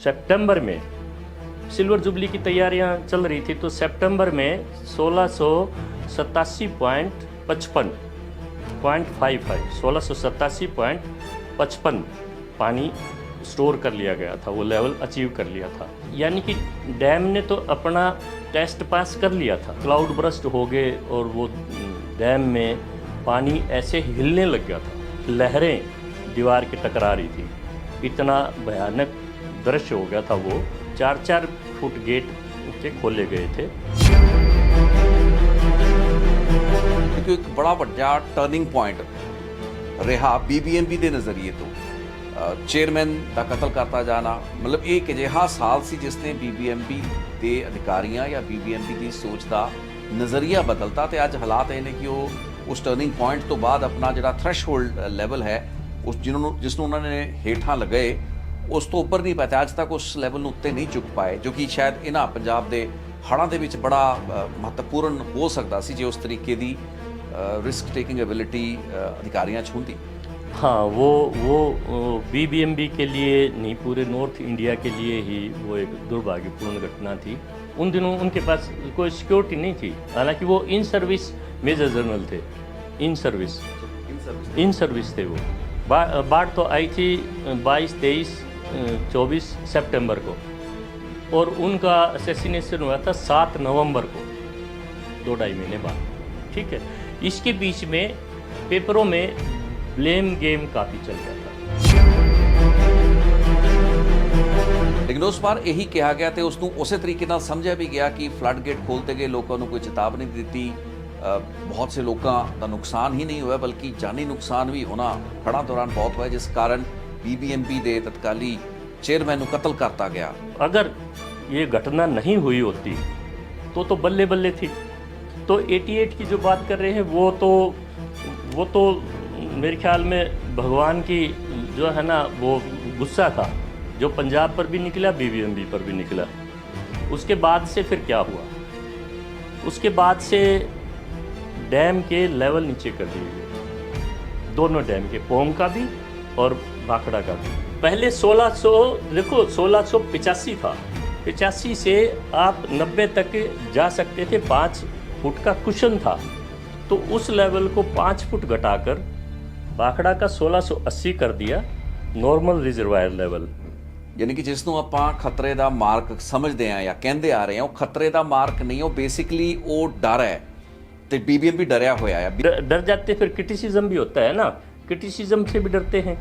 सितंबर में silver jubilee की तैयारियां चल रही थी, तो सितंबर में 1687.55 पानी स्टोर कर लिया गया था, वो लेवल अचीव कर लिया था। यानी कि डैम ने तो अपना टेस्ट पास कर लिया था। क्लाउड बर्स्ट हो गए और वो डैम में पानी ऐसे हिलने लग गया था, लहरें दीवार के टकरा रही थी, इतना भयानक दृश्य हो गया था। वो 4-4 फुट गेट के खोले गए थे। क्योंकि एक बड़ा ਵੱਡਾ ਟਰਨਿੰਗ ਪੁਆਇੰਟ ਰਿਹਾ BBMP ਦੇ ਨਜ਼ਰੀਏ ਤੋਂ ਚੇਅਰਮੈਨ ਦਾ ਕਤਲ ਕਰਤਾ ਜਾਣਾ, ਮਤਲਬ ਇਹ ਇੱਕ ਅਜਿਹਾ ਸਾਲ ਸੀ ਜਿਸ ਨੇ BBMP ਦੇ ਅਧਿਕਾਰੀਆਂ ਜਾਂ BBMP ਦੀ ਸੋਚ ਦਾ ਨਜ਼ਰੀਆ ਬਦਲਤਾ ਤੇ ਅੱਜ ਹਾਲਾਤ ਇਹ ਨੇ ਕਿ ਉਹ ਉਸ ਟਰਨਿੰਗ ਪੁਆਇੰਟ ਤੋਂ ਬਾਅਦ ਆਪਣਾ ਜਿਹੜਾ ਥ੍ਰੈਸ਼ਹੋਲਡ ਲੈਵਲ ਹੈ ਉਸ ਜਿਸ ਨੂੰ ਉਹਨਾਂ ਨੇ ਹੇਠਾਂ ਲਗਾਏ ਉਸ ਤੋਂ ਉੱਪਰ ਨਹੀਂ ਪਾਇਆ। ਅੱਜ ਤੱਕ ਉਸ ਲੈਵਲ ਨੂੰ ਉੱਤੇ ਨਹੀਂ ਚੁੱਕ ਪਾਏ, ਜੋ ਕਿ ਸ਼ਾਇਦ ਇਹਨਾਂ ਪੰਜਾਬ ਦੇ ਹੜ੍ਹਾਂ ਦੇ ਵਿੱਚ ਬੜਾ ਮਹੱਤਵਪੂਰਨ ਹੋ ਸਕਦਾ ਸੀ ਜੇ ਉਸ ਤਰੀਕੇ ਦੀ रिस्क टेकिंग एबिलिटी अधिकारियों च होती। हाँ, वो BBMP के लिए नहीं, पूरे नॉर्थ इंडिया के लिए ही वो एक दुर्भाग्यपूर्ण घटना थी। उन दिनों उनके पास कोई सिक्योरिटी नहीं थी, हालांकि वो इन सर्विस मेजर जनरल थे। इन सर्विस थे वो। बाढ़ तो आई थी 22, 23, 24 सितंबर को, और उनका असैसिनेशन हुआ था 7 नवंबर को, 2-2.5 महीने बाद। ठीक है, इसके बीच में पेपरों में ब्लेम गेम काफ़ी चल गया था। लेकिन उस बार यही कहा गया तो उसनों उस तरीके नाल समझा भी गया कि फ्लड गेट खोलते गए, लोगों को कोई चेतावनी दी, बहुत से लोगों का नुकसान ही नहीं हुआ बल्कि जानी नुकसान भी होना हड़ां दौरान बहुत हुआ, जिस कारण BBMP के तत्काली चेयरमैन को कत्ल करता गया। अगर ये घटना नहीं हुई होती तो बल्ले बल्ले थी। तो 88 की जो बात कर रहे हैं वो तो मेरे ख्याल में भगवान की जो है ना वो गुस्सा था, जो पंजाब पर भी निकला, BBMP पर भी निकला। उसके बाद से फिर क्या हुआ? उसके बाद से डैम के लेवल नीचे कर दिए गए, दोनों डैम के, पोम का भी और भाखड़ा का भी। पहले 1685 था, 85 से आप 90 तक जा सकते थे, 5 फुट का कुशन था। तो उस लेवल को 5 फुट घटाकर भाखड़ा का 1680 कर दिया नॉर्मल रिजर्वायर लेवल। यानी कि जिसनों ਆਪਾਂ ਖਤਰੇ ਦਾ ਮਾਰਕ ਸਮਝਦੇ ਆ ਜਾਂ ਕਹਿੰਦੇ ਆ ਰਹੇ ਆ, ਉਹ ਖਤਰੇ ਦਾ ਮਾਰਕ नहीं, ਉਹ बेसिकली वो डर है। तो BBMP डरया होया है। डर जाते, फिर क्रिटिसिज्म भी होता है ना, क्रिटिसिज्म से भी डरते हैं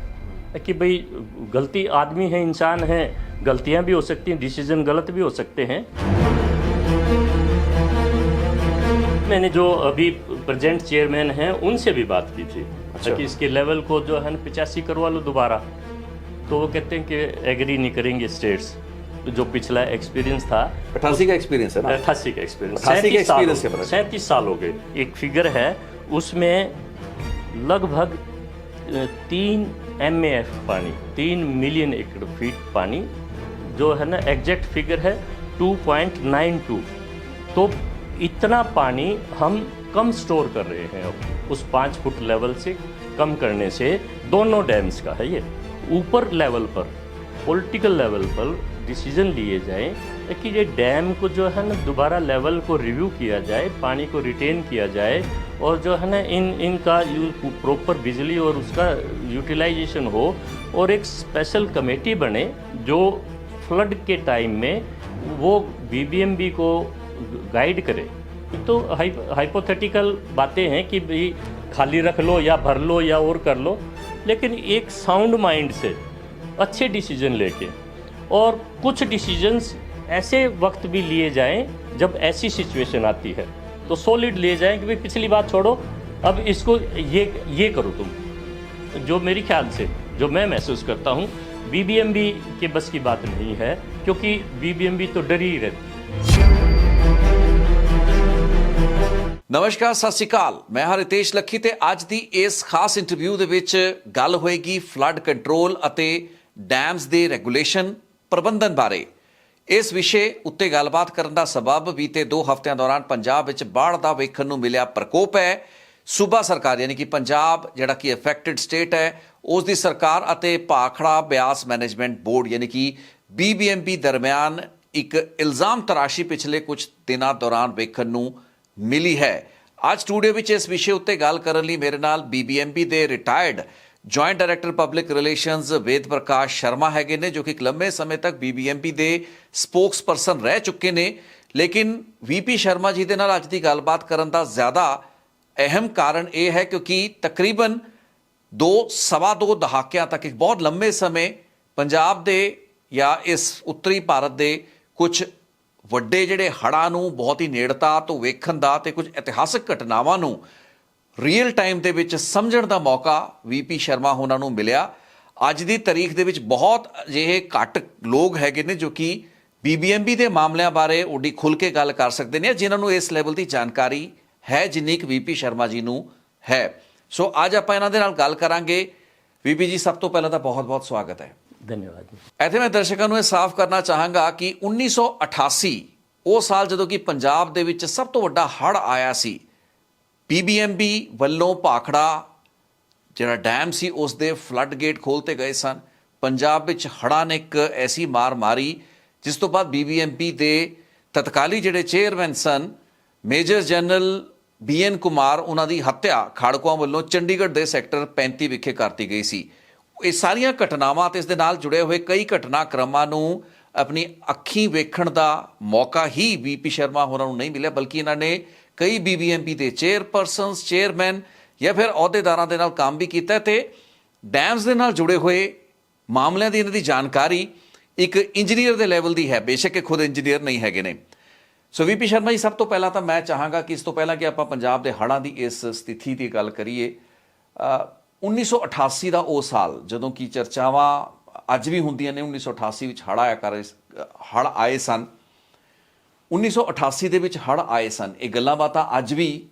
कि भाई गलती, आदमी है, इंसान है, गलतियां भी हो सकती हैं, डिसीजन गलत भी हो सकते हैं। मैंने जो अभी प्रेजेंट चेयरमैन हैं उनसे भी बात की थी। अच्छा। कि इसके लेवल को जो है 85 करवा लो दोबारा, तो वो कहते हैं कि एग्री नहीं करेंगे स्टेट्स। जो पिछला एक्सपीरियंस था, 88 का एक्सपीरियंस है ना, 88 का एक्सपीरियंस, 37 साल हो गए। एक फिगर है उसमें लगभग 3 MAF पानी, 3 मिलियन एकड़ फीट पानी जो है ना, एग्जैक्ट फिगर है 2.92। तो इतना पानी हम कम स्टोर कर रहे हैं अब, उस 5 फुट लेवल से कम करने से। दोनों डैम्स का है ये। ऊपर लेवल पर, पॉलिटिकल लेवल पर डिसीजन लिए जाएं कि ये डैम को जो है ना दोबारा लेवल को रिव्यू किया जाए, पानी को रिटेन किया जाए, और जो है ना इनका प्रॉपर बिजली और उसका यूटिलाइजेशन हो, और एक स्पेशल कमेटी बने जो फ्लड के टाइम में वो BBMP को गाइड करे। तो हाइपोथेटिकल बातें हैं कि भाई खाली रख लो या भर लो या और कर लो, लेकिन एक साउंड माइंड से अच्छे डिसीजन लेके, और कुछ डिसीजंस ऐसे वक्त भी लिए जाएं जब ऐसी सिचुएशन आती है, तो सॉलिड लिए जाएं कि भाई पिछली बात छोड़ो, अब इसको ये करो तुम। जो मेरे ख्याल से, जो मैं महसूस करता हूँ, BBMP के बस की बात नहीं है, क्योंकि BBMP तो डरी ही रहती। नमस्कार, सत श्री अकाल, मैं हाँ रितेश लखी ते अज दी इस खास इंटरव्यू दे विच गल होएगी फ्लड कंट्रोल अते डैम्स दे रेगूलेशन प्रबंधन बारे। इस विषय उत्ते गलबात करन दा सबब बीते 2 हफ्तिਆਂ दौरान पंजाब विच बाढ़ दा वेखण नूं मिलिया प्रकोप है। सूबा सरकार यानी कि पंजाब जिहड़ा कि अफेक्टेड स्टेट है, उस दी सरकार अते भाखड़ा ब्यास मैनेजमेंट बोर्ड यानी कि BBMP ਦਰਮਿਆਨ ਇੱਕ ਇਲਜ਼ਾਮ ਤਰਾਸ਼ੀ ਪਿਛਲੇ ਕੁਝ ਦਿਨਾਂ ਦੌਰਾਨ ਵੇਖਣ ਨੂੰ ਮਿਲੀ ਹੈ। ਅੱਜ ਸਟੂਡੀਓ ਵਿੱਚ ਇਸ ਵਿਸ਼ੇ ਉੱਤੇ ਗੱਲ ਕਰਨ ਲਈ ਮੇਰੇ ਨਾਲ BBMP ਦੇ retired joint director public relations Ved Prakash Sharma ਹੈਗੇ ਨੇ, ਜੋ ਕਿ ਇੱਕ ਲੰਬੇ ਸਮੇਂ ਤੱਕ BBMP ਦੇ ਸਪੋਕਸਪਰਸਨ ਰਹਿ ਚੁੱਕੇ ਨੇ। ਲੇਕਿਨ VP ਸ਼ਰਮਾ ਜੀ ਦੇ ਨਾਲ ਅੱਜ ਦੀ ਗੱਲਬਾਤ ਕਰਨ ਦਾ ਜ਼ਿਆਦਾ ਅਹਿਮ ਕਾਰਨ ਇਹ ਹੈ ਕਿਉਂਕਿ ਤਕਰੀਬਨ 2-2.25 ਦਹਾਕਿਆਂ ਤੱਕ ਇੱਕ ਬਹੁਤ ਲੰਬੇ ਸਮੇਂ ਪੰਜਾਬ ਦੇ ਜਾਂ ਇਸ ਉੱਤਰੀ ਭਾਰਤ ਦੇ ਕੁਝ ਵੱਡੇ ਜਿਹੜੇ ਹੜ੍ਹਾਂ ਨੂੰ ਬਹੁਤ ਹੀ ਨੇੜਤਾ ਤੋਂ ਵੇਖਣ ਦਾ ਤੇ ਕੁਝ ਇਤਿਹਾਸਕ ਘਟਨਾਵਾਂ ਨੂੰ ਰੀਅਲ ਟਾਈਮ ਦੇ ਵਿੱਚ ਸਮਝਣ ਦਾ ਮੌਕਾ VP ਸ਼ਰਮਾ ਹੋਣਾ ਨੂੰ ਮਿਲਿਆ। ਅੱਜ ਦੀ ਤਾਰੀਖ ਦੇ ਵਿੱਚ ਬਹੁਤ ਅਜਿਹੇ ਘੱਟ ਲੋਕ ਹੈਗੇ ਨੇ ਜੋ ਕਿ BBMP ਦੇ ਮਾਮਲਿਆਂ ਬਾਰੇ ਓਡੀ ਖੁੱਲ੍ਹ ਕੇ ਗੱਲ ਕਰ ਸਕਦੇ ਨੇ, ਜਿਨ੍ਹਾਂ ਨੂੰ ਇਸ ਲੈਵਲ ਦੀ ਜਾਣਕਾਰੀ ਹੈ ਜਿੰਨੀ ਕਿ VP ਸ਼ਰਮਾ ਜੀ ਨੂੰ ਹੈ। ਸੋ ਅੱਜ ਆਪਾਂ ਇਹਨਾਂ ਦੇ ਨਾਲ ਗੱਲ ਕਰਾਂਗੇ। VP ਜੀ, ਸਭ ਤੋਂ ਪਹਿਲਾਂ ਤਾਂ ਬਹੁਤ-ਬਹੁਤ ਸਵਾਗਤ ਹੈ। धन्यवाद जी। ਇੱਥੇ ਮੈਂ ਦਰਸ਼ਕਾਂ ਨੂੰ ਇਹ ਸਾਫ਼ ਕਰਨਾ ਚਾਹਾਂਗਾ ਕਿ 1988 ਉਹ ਸਾਲ ਜਦੋਂ ਕਿ ਪੰਜਾਬ ਦੇ ਵਿੱਚ ਸਭ ਤੋਂ ਵੱਡਾ ਹੜ੍ਹ ਆਇਆ ਸੀ, BBMP ਵੱਲੋਂ ਭਾਖੜਾ ਜਿਹੜਾ ਡੈਮ ਸੀ ਉਸ ਦੇ ਫਲੱਡ ਗੇਟ ਖੋਲ੍ਹਤੇ ਗਏ ਸਨ। ਪੰਜਾਬ ਵਿੱਚ ਹੜ੍ਹਾਂ ਨੇ ਇੱਕ ਐਸੀ ਮਾਰ ਮਾਰੀ ਜਿਸ ਤੋਂ ਬਾਅਦ BBMP ਦੇ ਤਤਕਾਲੀ ਜਿਹੜੇ ਚੇਅਰਮੈਨ ਸਨ ਮੇਜਰ ਜਨਰਲ BN ਕੁਮਾਰ, ਉਹਨਾਂ ਦੀ ਹੱਤਿਆ ਖਾੜਕੂਆਂ ਵੱਲੋਂ ਚੰਡੀਗੜ੍ਹ ਦੇ ਸੈਕਟਰ 35 ਵਿਖੇ ਕਰਤੀ ਗਈ ਸੀ। ਇਹ ਸਾਰੀਆਂ ਘਟਨਾਵਾਂ ਤੇ ਇਸ ਦੇ ਨਾਲ ਜੁੜੇ ਹੋਏ ਕਈ ਘਟਨਾਕ੍ਰਮਾਂ ਨੂੰ ਆਪਣੀ ਅੱਖੀਂ ਵੇਖਣ ਦਾ ਮੌਕਾ ਹੀ VP ਸ਼ਰਮਾ ਹੋਰਾਂ ਨੂੰ ਨਹੀਂ ਮਿਲਿਆ, ਬਲਕਿ ਇਹਨਾਂ ਨੇ ਕਈ BBMP ਦੇ ਚੇਅਰਪਰਸਨਸ, ਚੇਅਰਮੈਨ ਜਾਂ ਫਿਰ ਅਹੁਦੇਦਾਰਾਂ ਦੇ ਨਾਲ ਕੰਮ ਵੀ ਕੀਤਾ ਤੇ ਡੈਮਸ ਦੇ ਨਾਲ ਜੁੜੇ ਹੋਏ ਮਾਮਲਿਆਂ ਦੀ ਇਹਨਾਂ ਦੀ ਜਾਣਕਾਰੀ ਇੱਕ ਇੰਜੀਨੀਅਰ ਦੇ ਲੈਵਲ ਦੀ ਹੈ, ਬੇਸ਼ੱਕ ਇਹ ਖੁਦ ਇੰਜੀਨੀਅਰ ਨਹੀਂ ਹੈਗੇ ਨੇ। ਸੋ VP ਸ਼ਰਮਾ ਜੀ, ਸਭ ਤੋਂ ਪਹਿਲਾਂ ਤਾਂ ਮੈਂ ਚਾਹਾਂਗਾ ਕਿ ਇਸ ਤੋਂ ਪਹਿਲਾਂ ਕਿ ਆਪਾਂ ਪੰਜਾਬ ਦੇ ਹੜ੍ਹਾਂ ਦੀ ਇਸ ਸਥਿਤੀ ਦੀ ਗੱਲ ਕਰੀਏ, 1988 ਦਾ ਉਹ ਸਾਲ ਜਦੋਂ ਕਿ ਚਰਚਾਵਾਂ ਅੱਜ ਵੀ ਹੁੰਦੀਆਂ ਨੇ, 1988 ਵਿੱਚ ਹੜ੍ਹ ਆਏ ਸਨ, 1988 ਦੇ ਵਿੱਚ ਹੜ੍ਹ ਆਏ ਸਨ। ਇਹ ਗੱਲਾਂ ਬਾਤਾਂ ਅੱਜ ਵੀ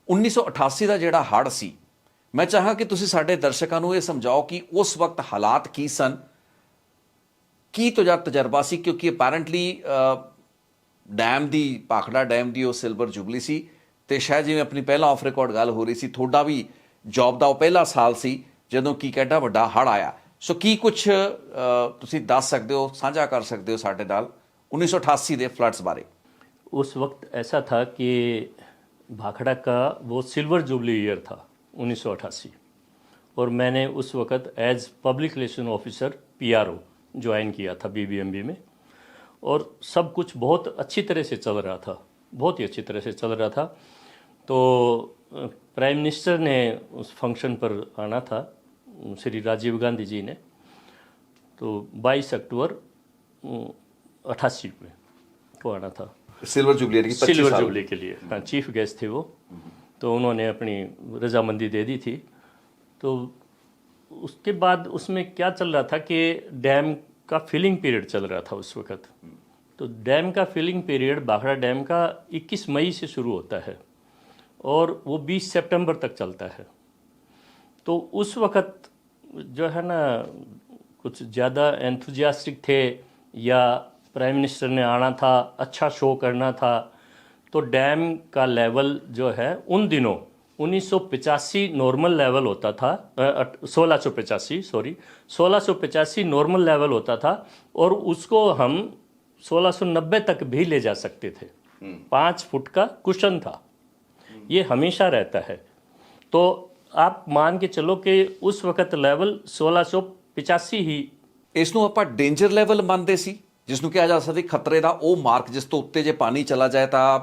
1988 ਦਾ ਜਿਹੜਾ ਹੜ੍ਹ ਸੀ, ਮੈਂ ਚਾਹਾਂ ਕਿ ਤੁਸੀਂ ਸਾਡੇ ਦਰਸ਼ਕਾਂ ਨੂੰ ਇਹ ਸਮਝਾਓ ਕਿ ਉਸ ਵਕਤ ਹਾਲਾਤ ਕੀ ਸਨ, ਕੀ ਤਜਰਬਾ ਸੀ, ਕਿਉਂਕਿ ਅਪੈਰੈਂਟਲੀ ਡੈਮ ਦੀ ਭਾਖੜਾ ਡੈਮ ਦੀ ਉਹ ਸਿਲਵਰ ਜੁਬਲੀ ਸੀ ਤੇ ਸ਼ਾਇਦ ਜਿਵੇਂ ਆਪਣੀ ਪਹਿਲਾਂ ਆਫ ਰਿਕਾਰਡ ਗੱਲ ਹੋ ਰਹੀ ਸੀ, ਤੁਹਾਡਾ ਵੀ ਜੌਬ ਦਾ ਉਹ ਪਹਿਲਾ ਸਾਲ ਸੀ ਜਦੋਂ ਕੀ ਕਿੱਡਾ ਵੱਡਾ ਹੜ੍ਹ ਆਇਆ। ਸੋ ਕੀ ਕੁਛ ਤੁਸੀਂ ਦੱਸ ਸਕਦੇ ਹੋ, ਸਾਂਝਾ ਕਰ ਸਕਦੇ ਹੋ ਸਾਡੇ ਨਾਲ 1988 ਦੇ फ्लड्स बारे? उस वक्त ऐसा था कि भाखड़ा का वो सिल्वर जुबली ईयर था 1988 और मैंने उस वक्त as public relation officer PRO join किया था BBMP में और सब कुछ बहुत अच्छी तरह से चल रहा था, बहुत ही अच्छी तरह से चल रहा था। तो प्राइम मिनिस्टर ने उस फंक्शन पर आना था, श्री राजीव गांधी जी ने, तो 22 अक्टूबर 88 में को आना था सिल्वर जुबली सिल्वर जुबली के लिए। हाँ, चीफ गेस्ट थे वो, तो उन्होंने अपनी रजामंदी दे दी थी। तो उसके बाद उसमें क्या चल रहा था कि डैम का फिलिंग पीरियड चल रहा था उस वक़्त। तो डैम का फिलिंग पीरियड भाखड़ा डैम का 21 मई से शुरू होता है और वो 20 सितंबर तक चलता है। तो उस वक़्त जो है ना कुछ ज़्यादा एंथुजियास्टिक थे या प्राइम मिनिस्टर ने आना था, अच्छा शो करना था, तो डैम का लेवल जो है उन दिनों 1985 नॉर्मल लेवल होता था, 1685 नॉर्मल लेवल होता था और उसको हम 1690 तक भी ले जा सकते थे। 5 फुट का कुशन था, ये हमेशा रहता है। तो आप मान के चलो कि उस वक़्त लेवल 1685 ही। इसनों ਆਪਾਂ ਡੇਂਜਰ ਲੈਵਲ ਮੰਨਦੇ ਸੀ, ਜਿਸ ਨੂੰ ਕਿਹਾ ਜਾ ਸਕਦਾ ਖਤਰੇ ਦਾ ਉਹ ਮਾਰਕ ਜਿਸ ਤੋਂ ਉੱਤੇ ਜੇ ਪਾਣੀ ਚਲਾ ਜਾਏ ਤਾਂ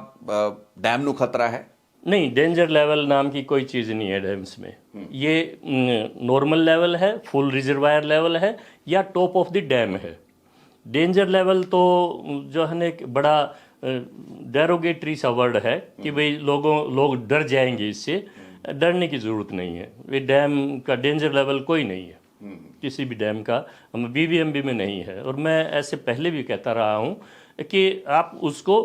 ਡੈਮ ਨੂੰ ਖਤਰਾ ਹੈ। नहीं, डेंजर लेवल नाम की कोई चीज़ नहीं है डैम्स में। ये नॉर्मल लेवल है, फुल रिजर्वायर लेवल है या टॉप ऑफ द डैम है। डेंजर लेवल तो जो है ना एक बड़ा डेरोगेटरी सा वर्ड है कि भाई लोग डर जाएंगे, इससे डरने की ज़रूरत नहीं है। ये डैम का डेंजर लेवल कोई नहीं है, किसी भी डैम का, हम BBMP में नहीं है। और मैं ऐसे पहले भी कहता रहा हूँ कि आप उसको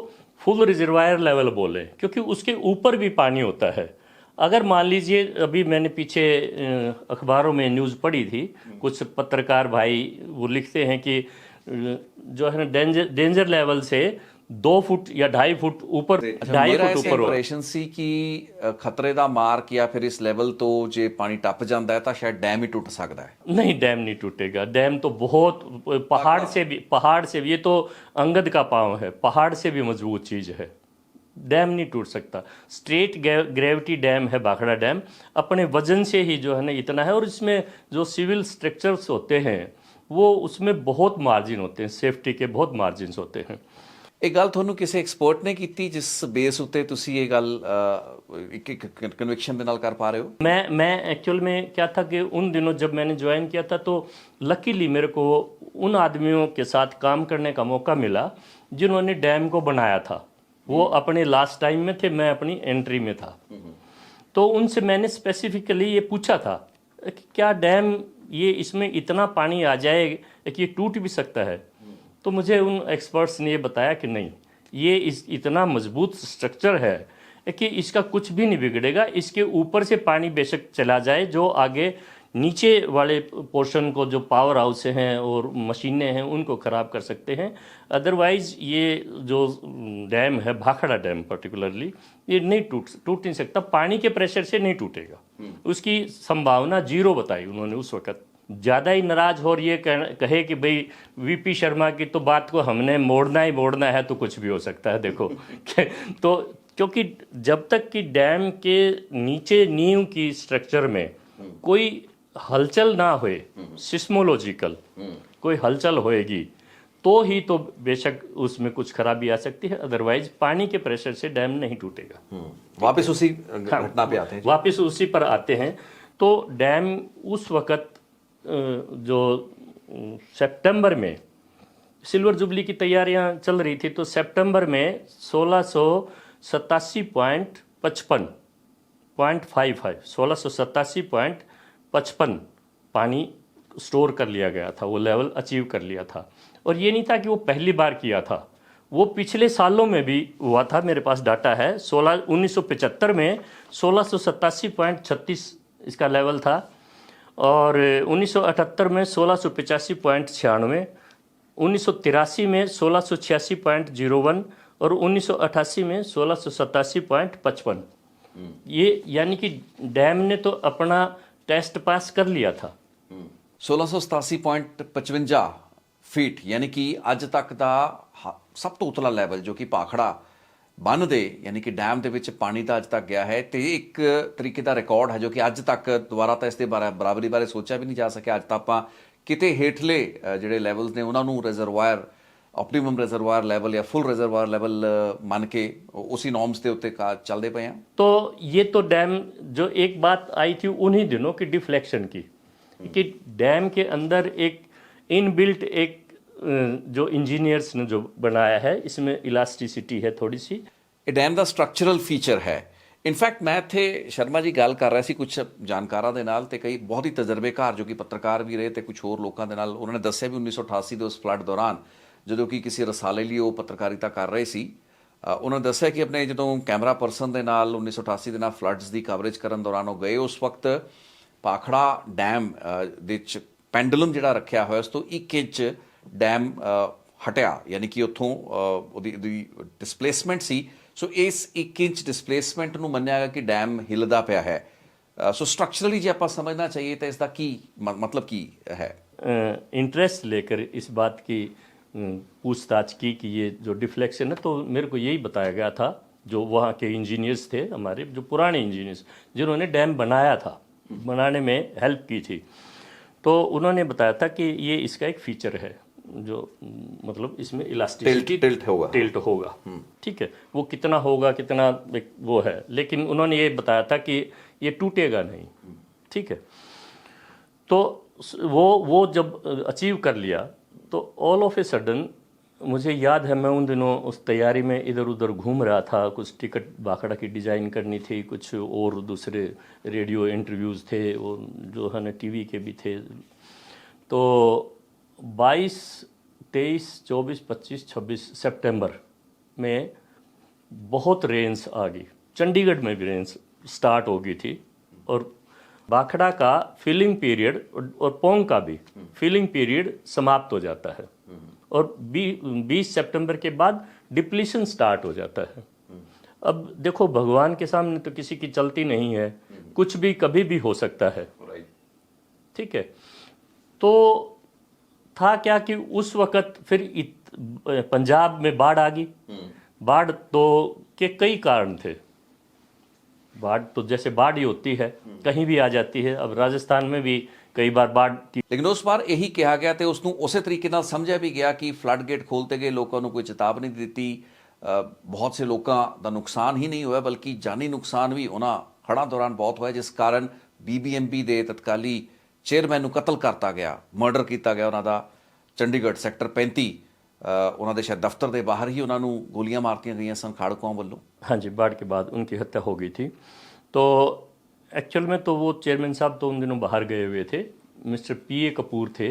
फुल रिजर्वायर लेवल बोलें, क्योंकि उसके ऊपर भी पानी होता है। अगर मान लीजिए, अभी मैंने पीछे अखबारों में न्यूज़ पढ़ी थी, कुछ पत्रकार भाई वो लिखते हैं कि जो है ना डेंजर लेवल से 2 फुट या 2.5 फुट ऊपर, 2.5 ਮੇਰਾ फुट ਐਸਾ ऊपर हो। ਇੰਪ੍ਰੈਸ਼ਨ ਸੀ ਕਿ ਖਤਰੇ ਦਾ ਮਾਰਕ ਜਾਂ ਫਿਰ ਇਸ ਲੈਵਲ ਤੋਂ ਜੇ ਪਾਣੀ ਟੱਪ ਜਾਂਦਾ ਹੈ ਤਾਂ ਸ਼ਾਇਦ ਡੈਮ ਹੀ ਟੁੱਟ ਸਕਦਾ ਹੈ। नहीं, डैम नहीं टूटेगा। डैम तो बहुत पहाड़ से भी ये तो अंगद का पाँव है, पहाड़ से भी मजबूत चीज़ है। डैम नहीं टूट सकता। स्ट्रेट ग्रेविटी डैम है भाखड़ा डैम, अपने वजन से ही जो है ना इतना है। और इसमें जो सिविल स्ट्रक्चर्स होते हैं वो उसमें बहुत मार्जिन होते हैं, सेफ्टी के बहुत मार्जिन होते हैं। ਇਹ ਗੱਲ ਤੁਹਾਨੂੰ ਕਿਸੇ ਐਕਸਪਰਟ ਨੇ ਕੀਤੀ ਜਿਸ ਬੇਸ ਉੱਤੇ ਤੁਸੀਂ ਇਹ ਗੱਲ ਇੱਕ ਕਨਵਿਕਸ਼ਨ ਦੇ ਨਾਲ ਕਰ ਪਾ ਰਹੇ ਹੋ? मैं एक्चुअल में क्या था कि उन दिनों जब मैंने ज्वाइन किया था तो लकीली मेरे को उन आदमियों के साथ काम करने का मौका मिला जिन्होंने डैम को बनाया था। वो अपने लास्ट टाइम में थे, मैं अपनी एंट्री में था। तो उनसे मैंने स्पेसिफिकली ये पूछा था कि क्या डैम ये इसमें इतना पानी आ जाए कि ये टूट भी सकता है? तो मुझे उन एक्सपर्ट्स ने ये बताया कि नहीं, ये इतना मजबूत स्ट्रक्चर है कि इसका कुछ भी नहीं बिगड़ेगा। इसके ऊपर से पानी बेशक चला जाए, जो आगे नीचे वाले पोर्शन को जो पावर हाउस हैं और मशीनें हैं उनको ख़राब कर सकते हैं। अदरवाइज़ ये जो डैम है भाखड़ा डैम पर्टिकुलरली, ये नहीं टूट नहीं सकता, पानी के प्रेशर से नहीं टूटेगा। उसकी संभावना 0 बताई उन्होंने उस वक़्त। ज़्यादा ही नाराज हो और ये कहे कि भाई वीपी शर्मा की तो बात को हमने मोड़ना ही मोड़ना है, तो कुछ भी हो सकता है। देखो तो क्योंकि जब तक कि डैम के नीचे नींव की स्ट्रक्चर में कोई हलचल ना होए, सिस्मोलॉजिकल कोई हलचल होएगी तो ही तो बेशक उसमें कुछ खराबी आ सकती है। अदरवाइज पानी के प्रेशर से डैम नहीं टूटेगा। वापस उसी घटना पे आते हैं। वापस उसी पर आते हैं। तो डैम उस वक़्त जो सितंबर में सिल्वर जुबली की तैयारियां चल रही थी, तो सितंबर में 1687.55 पानी स्टोर कर लिया गया था, वो लेवल अचीव कर लिया था। और ये नहीं था कि वो पहली बार किया था, वो पिछले सालों में भी हुआ था। मेरे पास डाटा है, 1975 में 1687.36 इसका लेवल था, और 1978 में 1685.96, 1983 में 1686.01 और 1988 में 1687.55। ये यानी कि डैम ने तो अपना टेस्ट पास कर लिया था। 1687.55 ਫੀਟ ਯਾਨੀ ਕਿ ਅੱਜ ਤੱਕ ਦਾ ਸਭ ਤੋਂ ਉਤਲਾ ਲੈਵਲ ਜੋ ਕਿ ਭਾਖੜਾ ਬੰਨ ਦੇ ਯਾਨੀ ਕਿ ਡੈਮ ਦੇ ਵਿੱਚ ਪਾਣੀ ਦਾ ਅੱਜ ਤੱਕ ਗਿਆ ਹੈ। ਤੇ ਇੱਕ ਤਰੀਕੇ ਦਾ ਰਿਕਾਰਡ ਹੈ ਜੋ ਕਿ ਅੱਜ ਤੱਕ ਦੁਬਾਰਾ ਤਾਂ ਇਸ ਦੇ ਬਰਾਬਰੀ ਬਾਰੇ ਸੋਚਿਆ ਵੀ ਨਹੀਂ ਜਾ ਸਕਿਆ। ਅੱਜ ਤਾਂ ਆਪਾਂ ਕਿਤੇ ਹੇਠਲੇ ਜਿਹੜੇ ਲੈਵਲਸ ਨੇ ਉਹਨਾਂ ਨੂੰ ਰਿਜ਼ਰਵਾਇਰ, ऑप्टिमम रिजर्वायर लेवल या फुल रिजर्वायर लेवल मान के उसी नॉर्म्स के उत्ते चलते पे हैं। तो ये तो डैम जो एक बात आई थी उन्हीं दिनों की डिफ्लेक्शन की, कि डैम के अंदर एक इनबिल्ट एक जो इंजीनियर्स ने जो बनाया है, इसमें इलास्टिसिटी है थोड़ी सी। ਇਹ ਡੈਮ ਦਾ ਸਟਰਕਚਰਲ ਫੀਚਰ ਹੈ। ਇਨਫੈਕਟ ਮੈਂ ਇੱਥੇ ਸ਼ਰਮਾ ਜੀ ਗੱਲ ਕਰ ਰਿਹਾ ਸੀ ਕੁਝ ਜਾਣਕਾਰਾਂ ਦੇ ਨਾਲ, ਤੇ ਕਈ ਬਹੁਤ ਹੀ ਤਜਰਬੇਕਾਰ ਜੋ ਕਿ ਪੱਤਰਕਾਰ ਵੀ ਰਹੇ ਤੇ ਕੁਝ ਹੋਰ ਲੋਕਾਂ ਦੇ ਨਾਲ। ਉਹਨਾਂ ਨੇ ਦੱਸਿਆ ਵੀ 1988 ਦੇ ਉਸ ਫਲੱਡ ਦੌਰਾਨ ਜਦੋਂ ਕਿ ਕਿਸੇ ਰਸਾਲੇ ਲਈ ਉਹ ਪੱਤਰਕਾਰਿਤਾ ਕਰ ਰਹੇ ਸੀ, ਉਹਨਾਂ ਨੇ ਦੱਸਿਆ ਕਿ ਆਪਣੇ ਜਦੋਂ ਕੈਮਰਾ ਪਰਸਨ ਦੇ ਨਾਲ 1988 ਦੇ ਨਾਲ ਫਲੱਡਸ ਦੀ ਕਵਰੇਜ ਕਰਨ ਦੌਰਾਨ ਉਹ ਗਏ, ਉਸ ਵਕਤ ਭਾਖੜਾ ਡੈਮ ਦੇ ਵਿੱਚ ਪੈਂਡੂਲਮ ਜਿਹੜਾ ਰੱਖਿਆ ਹੋਇਆ ਉਸ ਤੋਂ 1 ਇੰਚ ਡੈਮ ਹਟਿਆ, ਯਾਨੀ ਕਿ ਉੱਥੋਂ ਉਹਦੀ ਡਿਸਪਲੇਸਮੈਂਟ ਸੀ। ਸੋ ਇਸ 1 ਇੰਚ ਡਿਸਪਲੇਸਮੈਂਟ ਨੂੰ ਮੰਨਿਆ ਗਿਆ ਕਿ ਡੈਮ ਹਿੱਲਦਾ ਪਿਆ ਹੈ। ਸੋ ਸਟਰਕਚਰਲੀ ਜੇ ਆਪਾਂ ਸਮਝਣਾ ਚਾਹੀਏ ਤਾਂ ਇਸ ਦਾ ਕੀ मतलब ਕੀ है? इंटरेस्ट लेकर इस बात की पूछताछ की कि ये जो डिफ्लेक्शन है, तो मेरे को यही बताया गया था जो वहाँ के इंजीनियर्स थे, हमारे जो पुराने इंजीनियर्स जिन्होंने डैम बनाया था, बनाने में हेल्प की थी, तो उन्होंने बताया था कि ये इसका एक फीचर है जो मतलब इसमें इलास्टिसिटी टिल्ट होगा। ठीक है, वो कितना होगा कितना वो है, लेकिन उन्होंने ये बताया था कि ये टूटेगा नहीं। ठीक है, तो वो जब अचीव कर लिया तो ऑल ऑफ ए सडन मुझे याद है, मैं उन दिनों उस तैयारी में इधर उधर घूम रहा था। कुछ टिकट भाखड़ा की डिज़ाइन करनी थी, कुछ और दूसरे रेडियो इंटरव्यूज़ थे, और जो है ना टीवी के भी थे। तो 22, 23, 24, 25, 26 सितंबर में बहुत रेंस आ गई। चंडीगढ़ में भी रेंस स्टार्ट हो गई थी, और भाखड़ा का फिलिंग पीरियड और पोंग का भी फिलिंग पीरियड समाप्त हो जाता है, और 20 सितंबर के बाद डिप्लीशन स्टार्ट हो जाता है। अब देखो, भगवान के सामने तो किसी की चलती नहीं है, कुछ भी कभी भी हो सकता है, ठीक है। तो था क्या कि उस वक्त फिर पंजाब में बाढ़ आ गई। बाढ़ तो के कई कारण थे। बाढ़ तो जैसे बाढ़ ही होती है, कहीं भी आ जाती है। अब राजस्थान में भी कई बार बाढ़ की। ਲੇਕਿਨ ਉਸ ਵਾਰ ਇਹੀ ਕਿਹਾ ਗਿਆ ਤੇ ਉਸ ਨੂੰ ਉਸੇ ਤਰੀਕੇ ਨਾਲ ਸਮਝਿਆ ਵੀ ਗਿਆ ਕਿ ਫਲੱਡ ਗੇਟ ਖੋਲਤੇ ਗਏ, ਲੋਕਾਂ ਨੂੰ ਕੋਈ ਚੇਤਾਵਨੀ ਦਿੱਤੀ। ਬਹੁਤ ਸੇ ਲੋਕਾਂ ਦਾ ਨੁਕਸਾਨ ਹੀ ਨਹੀਂ ਹੋਇਆ ਬਲਕਿ ਜਾਨੀ ਨੁਕਸਾਨ ਵੀ ਉਹਨਾਂ ਹੜ੍ਹਾਂ ਦੌਰਾਨ ਬਹੁਤ ਹੋਇਆ, ਜਿਸ ਕਾਰਨ BBMP ਦੇ ਤਤਕਾਲੀ ਚੇਅਰਮੈਨ ਨੂੰ ਕਤਲ ਕਰਤਾ ਗਿਆ, ਮਰਡਰ ਕੀਤਾ ਗਿਆ ਉਹਨਾਂ ਦਾ। ਚੰਡੀਗੜ੍ਹ ਸੈਕਟਰ 35 ਉਹਨਾਂ ਦੇ ਸ਼ਾਇਦ ਦਫ਼ਤਰ ਦੇ ਬਾਹਰ ਹੀ ਉਹਨਾਂ ਨੂੰ ਗੋਲੀਆਂ ਮਾਰਤੀਆਂ ਗਈਆਂ ਸਨ ਖਾੜਕੂਆਂ ਵੱਲੋਂ। हाँ जी, बाढ़ के बाद उनकी हत्या हो गई थी। तो एक्चुअल में तो वो चेयरमैन साहब तो उन दिनों बाहर गए हुए थे। मिस्टर PA कपूर थे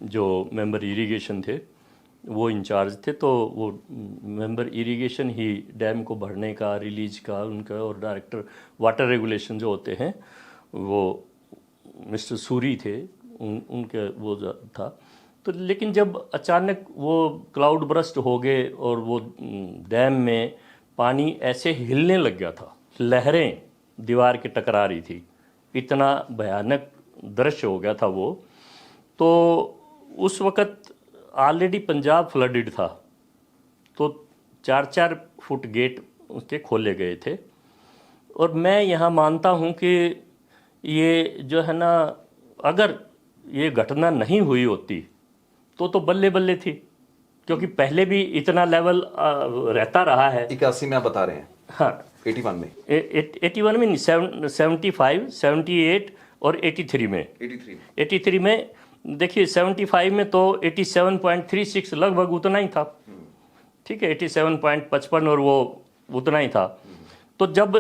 जो मेंबर इरिगेशन थे, वो इंचार्ज थे। तो वो मेंबर इरिगेशन ही डैम को भरने का, रिलीज का उनका, और डायरेक्टर वाटर रेगुलेशन जो होते हैं वो मिस्टर सूरी थे, उनके वो था। तो लेकिन जब अचानक वो क्लाउड बरस्ट हो गए और वो डैम में पानी ऐसे हिलने लग गया था, लहरें दीवार के टकरा रही थी, इतना भयानक दृश्य हो गया था वो। तो उस वक़्त ऑलरेडी पंजाब फ्लडेड था, तो 4-4 फुट गेट उसके खोले गए थे। और मैं यहाँ मानता हूँ कि ये जो है ना, अगर ये घटना नहीं हुई होती तो बल्ले बल्ले थी, क्योंकि पहले भी इतना लेवल रहता रहा है। 81 में आप बता रहे हैं? हाँ, 81 में 81 में नहीं, 75, 78 और 83 में। 83 में देखिए, 75 में तो 87.36 लगभग उतना ही था, ठीक है, 87.55 और वो उतना ही था। तो जब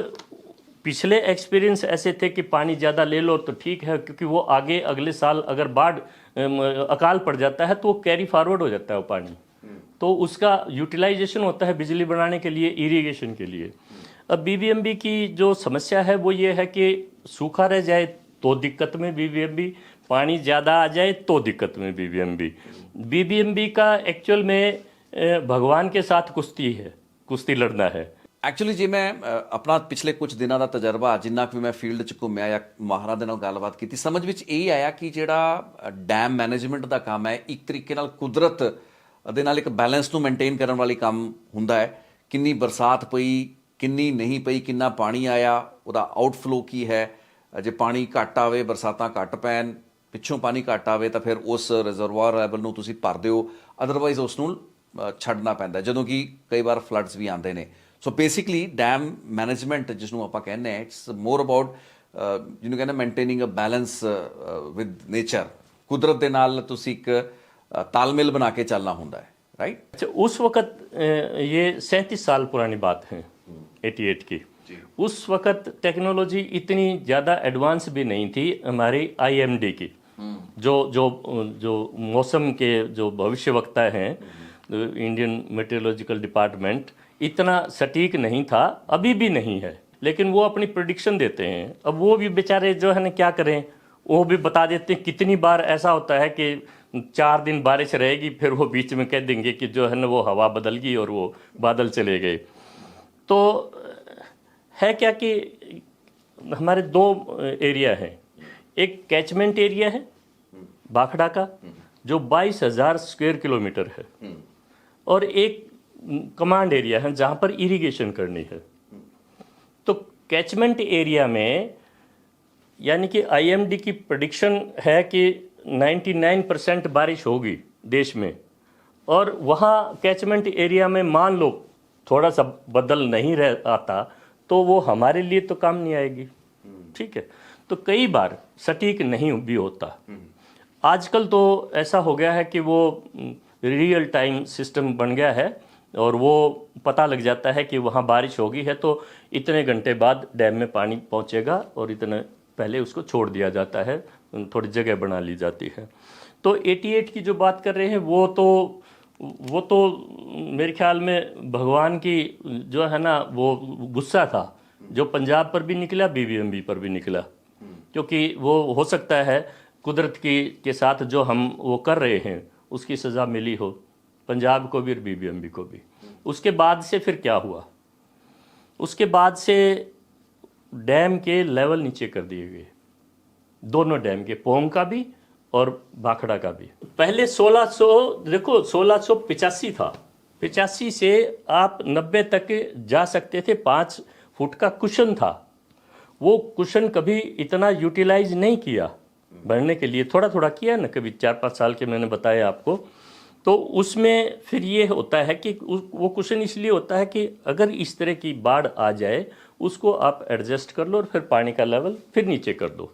पिछले एक्सपीरियंस ऐसे थे कि पानी ज़्यादा ले लो तो ठीक है, क्योंकि वो आगे अगले साल अगर बाढ़ अकाल पड़ जाता है तो वो कैरी फॉरवर्ड हो जाता है वो पानी, तो उसका यूटिलाइजेशन होता है बिजली बनाने के लिए, इरिगेशन के लिए। अब BBMP की जो समस्या है वो ये है कि सूखा रह जाए तो दिक्कत में BBMP, पानी ज़्यादा आ जाए तो दिक्कत में BBMP। BBMP का एक्चुअल में भगवान के साथ कुश्ती है, कुश्ती लड़ना है। ਐਕਚੁਅਲੀ ਜੇ ਮੈਂ ਆਪਣਾ ਪਿਛਲੇ ਕੁਝ ਦਿਨਾਂ ਦਾ ਤਜਰਬਾ, ਜਿੰਨਾ ਕਿ ਮੈਂ ਫੀਲਡ 'ਚ ਘੁੰਮਿਆ ਜਾਂ ਮਾਹਰਾਂ ਦੇ ਨਾਲ ਗੱਲਬਾਤ ਕੀਤੀ, ਸਮਝ ਵਿੱਚ ਇਹ ਆਇਆ ਕਿ ਜਿਹੜਾ ਡੈਮ ਮੈਨੇਜਮੈਂਟ ਦਾ ਕੰਮ ਹੈ, ਇੱਕ ਤਰੀਕੇ ਨਾਲ ਕੁਦਰਤ ਦੇ ਨਾਲ ਇੱਕ ਬੈਲੈਂਸ ਨੂੰ ਮੇਨਟੇਨ ਕਰਨ ਵਾਲੀ ਕੰਮ ਹੁੰਦਾ ਹੈ। ਕਿੰਨੀ ਬਰਸਾਤ ਪਈ, ਕਿੰਨੀ ਨਹੀਂ ਪਈ, ਕਿੰਨਾ ਪਾਣੀ ਆਇਆ, ਉਹਦਾ ਆਊਟਫਲੋ ਕੀ ਹੈ। ਜੇ ਪਾਣੀ ਘੱਟ ਆਵੇ, ਬਰਸਾਤਾਂ ਘੱਟ ਪੈਣ, ਪਿੱਛੋਂ ਪਾਣੀ ਘੱਟ ਆਵੇ ਤਾਂ ਫਿਰ ਉਸ ਰਿਜ਼ਰਵਾਇਰ ਲੈਵਲ ਨੂੰ ਤੁਸੀਂ ਭਰਦੇ ਹੋ, ਅਦਰਵਾਈਜ਼ ਉਸ ਨੂੰ ਛੱਡਣਾ ਪੈਂਦਾ, ਜਦੋਂ ਕਿ ਕਈ ਵਾਰ ਫਲੱਡਸ ਵੀ ਆਉਂਦੇ ਨੇ। ਸੋ ਬੇਸਿਕਲੀ ਡੈਮ ਮੈਨੇਜਮੈਂਟ ਜਿਸ ਨੂੰ ਆਪਾਂ ਕਹਿੰਦੇ ਹਾਂ, ਇਟਸ ਮੋਰ ਅਬਾਊਟ ਜਿਹਨੂੰ ਕਹਿੰਦੇ maintaining a balance with nature. ਕੁਦਰਤ ਦੇ ਨਾਲ ਤੁਸੀਂ ਇੱਕ तालमेल बना के चलना होता है, राइट? अच्छा, उस वक़्त ये 37 साल पुरानी बात है 88 की। उस वक़्त टेक्नोलॉजी इतनी ज़्यादा एडवांस भी नहीं थी हमारी IMD की, जो मौसम के जो भविष्यवक्ता हैं, इंडियन मेट्रोलॉजिकल डिपार्टमेंट, इतना सटीक नहीं था, अभी भी नहीं है, लेकिन वो अपनी प्रेडिक्शन देते हैं। अब वो भी बेचारे जो है ना क्या करें, वो भी बता देते हैं। कितनी बार ऐसा होता है कि 4 दिन बारिश रहेगी, फिर वो बीच में कह देंगे कि जो है ना वो हवा बदल गई और वो बादल चले गए। तो है क्या कि हमारे 2 एरिया हैं, एक कैचमेंट एरिया है भाखड़ा का जो 22,000 स्क्वायर किलोमीटर है, और एक कमांड एरिया है जहाँ पर इरिगेशन करनी है। तो कैचमेंट एरिया में यानी कि IMD की प्रेडिक्शन है कि 99% बारिश होगी देश में, और वहाँ कैचमेंट एरिया में मान लो थोड़ा सा बदल नहीं रह आता तो वो हमारे लिए तो काम नहीं आएगी, ठीक है। तो कई बार सटीक नहीं भी होता। आजकल तो ऐसा हो गया है कि वो रियल टाइम सिस्टम बन गया है, और वो पता लग जाता है कि वहाँ बारिश होगी है तो इतने घंटे बाद डैम में पानी पहुँचेगा, और इतने पहले उसको छोड़ दिया जाता है, थोड़ी जगह बना ली जाती है। तो 88 की जो बात कर रहे हैं वो तो मेरे ख्याल में भगवान की जो है ना वो गुस्सा था, जो पंजाब पर भी निकला, BBMP पर भी निकला, क्योंकि वो हो सकता है कुदरत के साथ जो हम वो कर रहे हैं उसकी सज़ा मिली हो, पंजाब को भी और बीबीएमबी को भी। उसके बाद से फिर क्या हुआ, उसके बाद से डैम के लेवल नीचे कर दिए गए, दोनों डैम के, पोंग का भी और भाखड़ा का भी। पहले 1600 देखो 1685 था, 85 से आप 90 तक जा सकते थे, 5 फुट का कुशन था। वो कुशन कभी इतना यूटिलाइज नहीं किया, बढ़ने के लिए थोड़ा थोड़ा किया ना, कभी 4-5 साल के मैंने बताया आपको। तो उसमें फिर ये होता है कि वो कुशन इसलिए होता है कि अगर इस तरह की बाढ़ आ जाए उसको आप एडजस्ट कर लो और फिर पानी का लेवल फिर नीचे कर दो।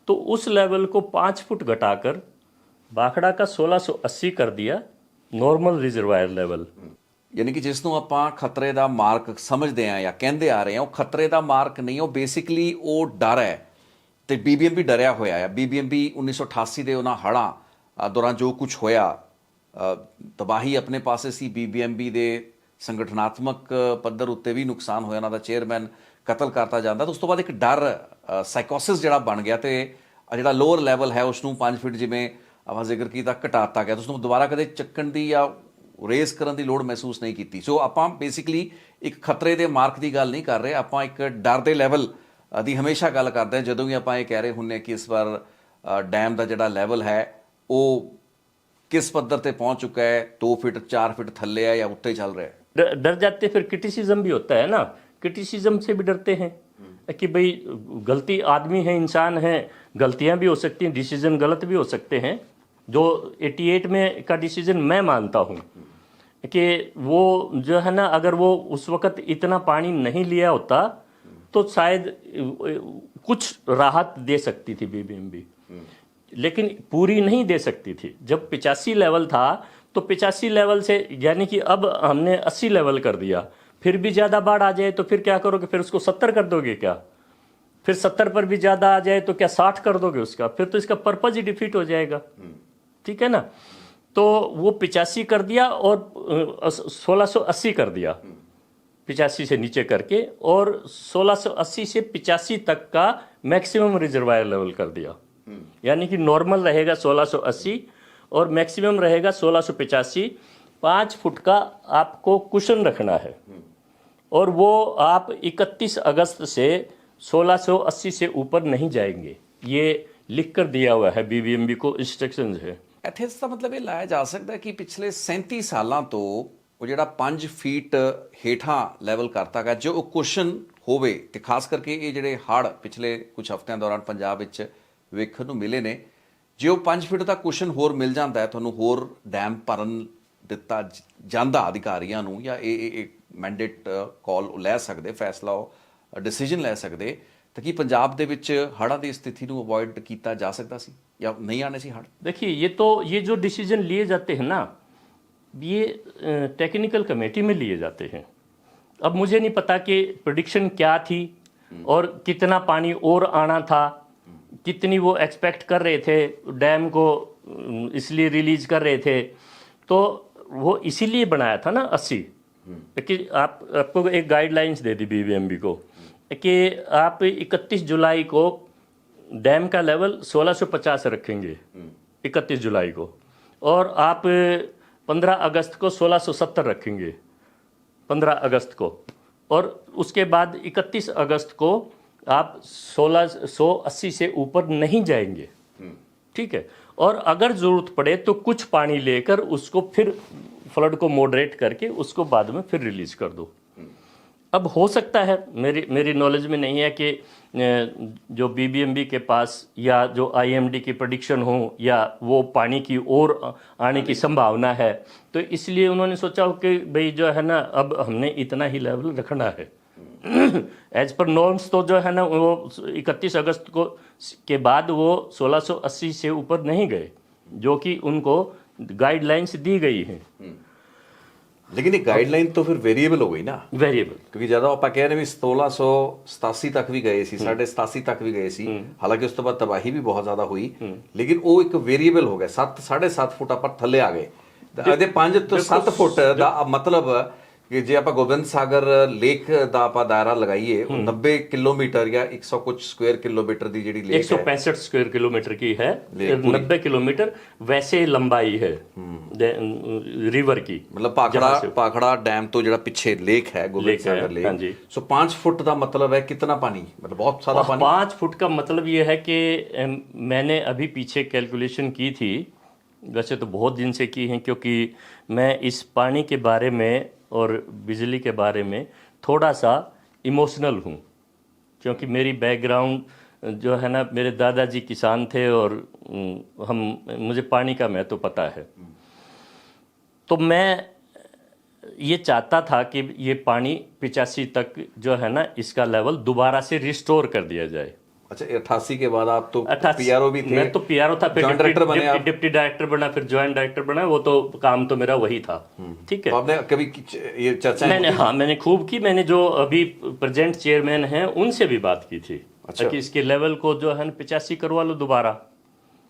तो उस लेवल को 5 फुट घटाकर भाखड़ा का 1680 कर दिया नॉर्मल रिजर्वायर लेवल। ਯਾਨੀ ਕਿ ਜਿਸ ਨੂੰ ਆਪਾਂ ਖਤਰੇ ਦਾ ਮਾਰਕ ਸਮਝਦੇ ਆ ਜਾਂ ਕਹਿੰਦੇ ਆ ਰਹੇ ਆ, ਉਹ ਖਤਰੇ ਦਾ ਮਾਰਕ ਨਹੀਂ, ਉਹ ਬੇਸਿਕਲੀ ਉਹ ਡਰ ਹੈ। ਤੇ ਬੀਬੀਐਮਬੀ ਡਰਿਆ ਹੋਇਆ ਹੈ। ਬੀਬੀਐਮਬੀ 1988 ਦੇ ਉਹਨਾਂ ਹੜ੍ਹਾਂ ਦੌਰਾਨ ਜੋ ਕੁਝ ਹੋਇਆ, ਤਬਾਹੀ ਆਪਣੇ ਪਾਸੇ ਸੀ। ਬੀਬੀਐਮਬੀ ਦੇ ਸੰਗਠਨਾਤਮਕ ਪੱਧਰ ਉੱਤੇ ਵੀ ਨੁਕਸਾਨ ਹੋਇਆ, ਉਹਨਾਂ ਦਾ ਚੇਅਰਮੈਨ ਕਤਲ ਕਰਤਾ ਜਾਂਦਾ। ਤਾਂ ਉਸ ਤੋਂ ਬਾਅਦ ਇੱਕ ਡਰ, ਸਾਈਕੋਸਿਸ ਜਿਹੜਾ ਬਣ ਗਿਆ, ਤੇ ਜਿਹੜਾ ਲੋਅਰ ਲੈਵਲ ਹੈ ਉਸ ਨੂੰ 5 ਫੁੱਟ ਜਿਵੇਂ ਆਪਾਂ ਜ਼ਿਕਰ ਕੀਤਾ ਘਟਾਤਾ ਗਿਆ। ਉਸ ਨੂੰ ਦੁਬਾਰਾ ਕਦੇ ਚੱਕਣ ਦੀ ਜਾਂ ਰੇਸ ਕਰਨ ਦੀ ਲੋੜ ਮਹਿਸੂਸ ਨਹੀਂ ਕੀਤੀ। ਸੋ ਆਪਾਂ ਬੇਸਿਕਲੀ ਇੱਕ ਖਤਰੇ ਦੇ ਮਾਰਕ ਦੀ ਗੱਲ ਨਹੀਂ ਕਰ ਰਹੇ, ਆਪਾਂ ਇੱਕ ਡਰ ਦੇ ਲੈਵਲ ਦੀ ਹਮੇਸ਼ਾ ਗੱਲ ਕਰਦੇ ਹਾਂ ਜਦੋਂ ਵੀ ਆਪਾਂ ਇਹ ਕਹਿ ਰਹੇ ਹੁੰਦੇ ਕਿ ਇਸ ਵਾਰ ਡੈਮ ਦਾ ਜਿਹੜਾ ਲੈਵਲ ਹੈ ਉਹ किस पद्धर पे पहुंच चुका है, 2 फुट 4 फुट थल्ले है या उत्ते चल रहा है। डर जाते फिर क्रिटिसिज्म भी होता है ना, क्रिटिसिज्म से भी डरते हैं कि भाई गलती, आदमी है, इंसान है, गलतियां भी हो सकती हैं, डिसीजन गलत भी हो सकते हैं। जो 88 में का डिसीजन मैं मानता हूं कि वो जो है ना, अगर वो उस वक्त इतना पानी नहीं लिया होता तो शायद कुछ राहत दे सकती थी बीबीएमबी, लेकिन पूरी नहीं दे सकती थी। जब 85 लेवल था तो 85 लेवल से, यानी कि अब हमने 80 लेवल कर दिया, फिर भी ज़्यादा बाढ़ आ जाए तो फिर क्या करोगे, फिर उसको 70 कर दोगे क्या? फिर 70 पर भी ज़्यादा आ जाए तो क्या 60 कर दोगे उसका? फिर तो इसका पर्पज ही डिफीट हो जाएगा, ठीक है ना। तो वो 85 कर दिया और 1680 कर दिया, 85 से नीचे करके, और 1680 से 85 तक का मैक्सिमम रिजर्वायर लेवल कर दिया। यानी कि नॉर्मल रहेगा 1680 और मैक्सिमम रहेगा 1685। 5 फुट का आपको कुशन रखना है, और वो आप 31 अगस्त से 1680 से ऊपर नहीं जाएंगे, ये लिख कर दिया हुआ है बीबीएमबी को, इंस्ट्रक्शंस है। ਇੱਥੇ ਇਸ ਦਾ ਮਤਲਬ ਇਹ ਲਾਇਆ ਜਾ ਸਕਦਾ ਕਿ ਪਿਛਲੇ 37 ਸਾਲਾਂ ਤੋਂ ਉਹ ਜਿਹੜਾ 5 ਫੀਟ ਹੇਠਾਂ ਲੈਵਲ ਕਰਤਾ ਗਿਆ, ਜੋ ਉਹ ਕੁਸ਼ਨ ਹੋਵੇ, ਤੇ ਖਾਸ ਕਰਕੇ ਇਹ ਜਿਹੜੇ ਹੜ੍ਹ ਪਿਛਲੇ ਕੁਝ ਹਫ਼ਤਿਆਂ ਦੌਰਾਨ ਪੰਜਾਬ ਵਿੱਚ ਵੇਖਣ ਨੂੰ ਮਿਲੇ ਨੇ, ਜੇ ਉਹ 5 ਫੁੱਟ ਦਾ ਕੁਸ਼ਨ ਹੋਰ ਮਿਲ ਜਾਂਦਾ ਹੈ, ਤੁਹਾਨੂੰ ਹੋਰ ਡੈਮ ਭਰਨ ਦਿੱਤਾ ਜਾਂਦਾ ਅਧਿਕਾਰੀਆਂ ਨੂੰ, ਜਾਂ ਇਹ ਮੈਂਡੇਟ ਕਾਲ ਲੈ ਸਕਦੇ, ਫੈਸਲਾ ਡਿਸੀਜਨ ਲੈ ਸਕਦੇ, ਤਾਂ ਕਿ ਪੰਜਾਬ ਦੇ ਵਿੱਚ ਹੜ੍ਹਾਂ ਦੀ ਸਥਿਤੀ ਨੂੰ ਅਵॉइड ਕੀਤਾ ਜਾ ਸਕਦਾ ਸੀ ਜਾਂ नहीं आने से हड़। देखिए ये जो डिसीजन लिए जाते हैं ना, ये टेक्निकल कमेटी में लिए जाते हैं। अब मुझे नहीं पता कि प्रेडिक्शन क्या थी और कितना पानी और आना था, कितनी वो एक्सपेक्ट कर रहे थे डैम को, इसलिए रिलीज कर रहे थे। तो वो इसीलिए बनाया था ना 80, कि आपको एक गाइडलाइंस दे दी बीबीएमबी को कि आप 31 जुलाई को डैम का लेवल 1650 रखेंगे 31 जुलाई को, और आप 15 अगस्त को 1670 रखेंगे 15 अगस्त को, और उसके बाद 31 अगस्त को आप 1680 से ऊपर नहीं जाएंगे, ठीक है। और अगर ज़रूरत पड़े तो कुछ पानी लेकर उसको फिर फ्लड को मॉडरेट करके उसको बाद में फिर रिलीज कर दो। अब हो सकता है, मेरी नॉलेज में नहीं है कि जो बीबीएमबी के पास या जो आईएमडी की प्रेडिक्शन हो या वो पानी की ओर आने की संभावना है, तो इसलिए उन्होंने सोचा हो कि भाई जो है ना, अब हमने इतना ही लेवल रखना है। एज पर नॉर्म्स तो जो है ना, वो 31 अगस्त को के बाद वो 1680 से ऊपर नहीं गए, जो कि उनको गाइडलाइंस दी गई हैं। लेकिन एक गाइडलाइन तो फिर वेरिएबल हो गई ना, वेरिएबल, क्योंकि ज्यादा आप कह रहे हैं 1687 तक भी गए सी, 87 तक भी गए सी, हालांकि उस तो बाद तबाही भी बहुत ज्यादा हुई, लेकिन वो एक वेरिएबल हो गया। 7 साढ़े 7 फुट आप थल्ले आ गए। 5 तो 7 फुट का मतलब ਕਿ ਜੇ ਆਪਾਂ ਗੋਬਿੰਦ ਸਾਗਰ ਲੇਕ ਦਾ ਆਪਾਂ ਦਾਇਰਾ ਲਗਾਈਏ ਉਹ 90 ਕਿਲੋਮੀटर या 100 कुछ स्क्वायर किलोमीटर ਦੀ ਜਿਹੜੀ ਲੇਕ ਹੈ 165 स्क्वायर किलोमीटर की है, 90 किलोमीटर वैसे लंबाई है रिवर की। मतलब पाखड़ा डैम तो ਜਿਹੜਾ ਪਿੱਛੇ ਲੇਕ ਹੈ ਗੋਬਿੰਦ ਸਾਗਰ ਲੇਕ, सो 5 फुट ਦਾ मतलब है कितना पानी, मतलब बहुत सारा पानी। 5 फुट का मतलब ये है कि मैंने अभी पीछे कैलकुलेशन की थी, वैसे तो बहुत दिन से की है, क्योंकि मैं इस पानी के बारे में और बिजली के बारे में थोड़ा सा इमोशनल हूँ, क्योंकि मेरी बैकग्राउंड जो है ना, मेरे दादाजी किसान थे और मुझे पानी का महत्व पता है। तो मैं ये चाहता था कि ये पानी 85 तक जो है ना, इसका लेवल दोबारा से रिस्टोर कर दिया जाए। अच्छा, 88 के बाद आप तो पीआरओ भी थे। मैं तो पीआरओ था, फिर डिप्टी डायरेक्टर बना, फिर ज्वाइंट डायरेक्टर बना, वो तो काम तो मेरा वही था। ठीक है, तो आपने कभी ये चर्चा मैंने खूब की। मैंने जो अभी प्रेजेंट चेयरमैन हैं उनसे भी बात की थी। अच्छा। कि इसके लेवल को जो है 85 करवा लो दोबारा,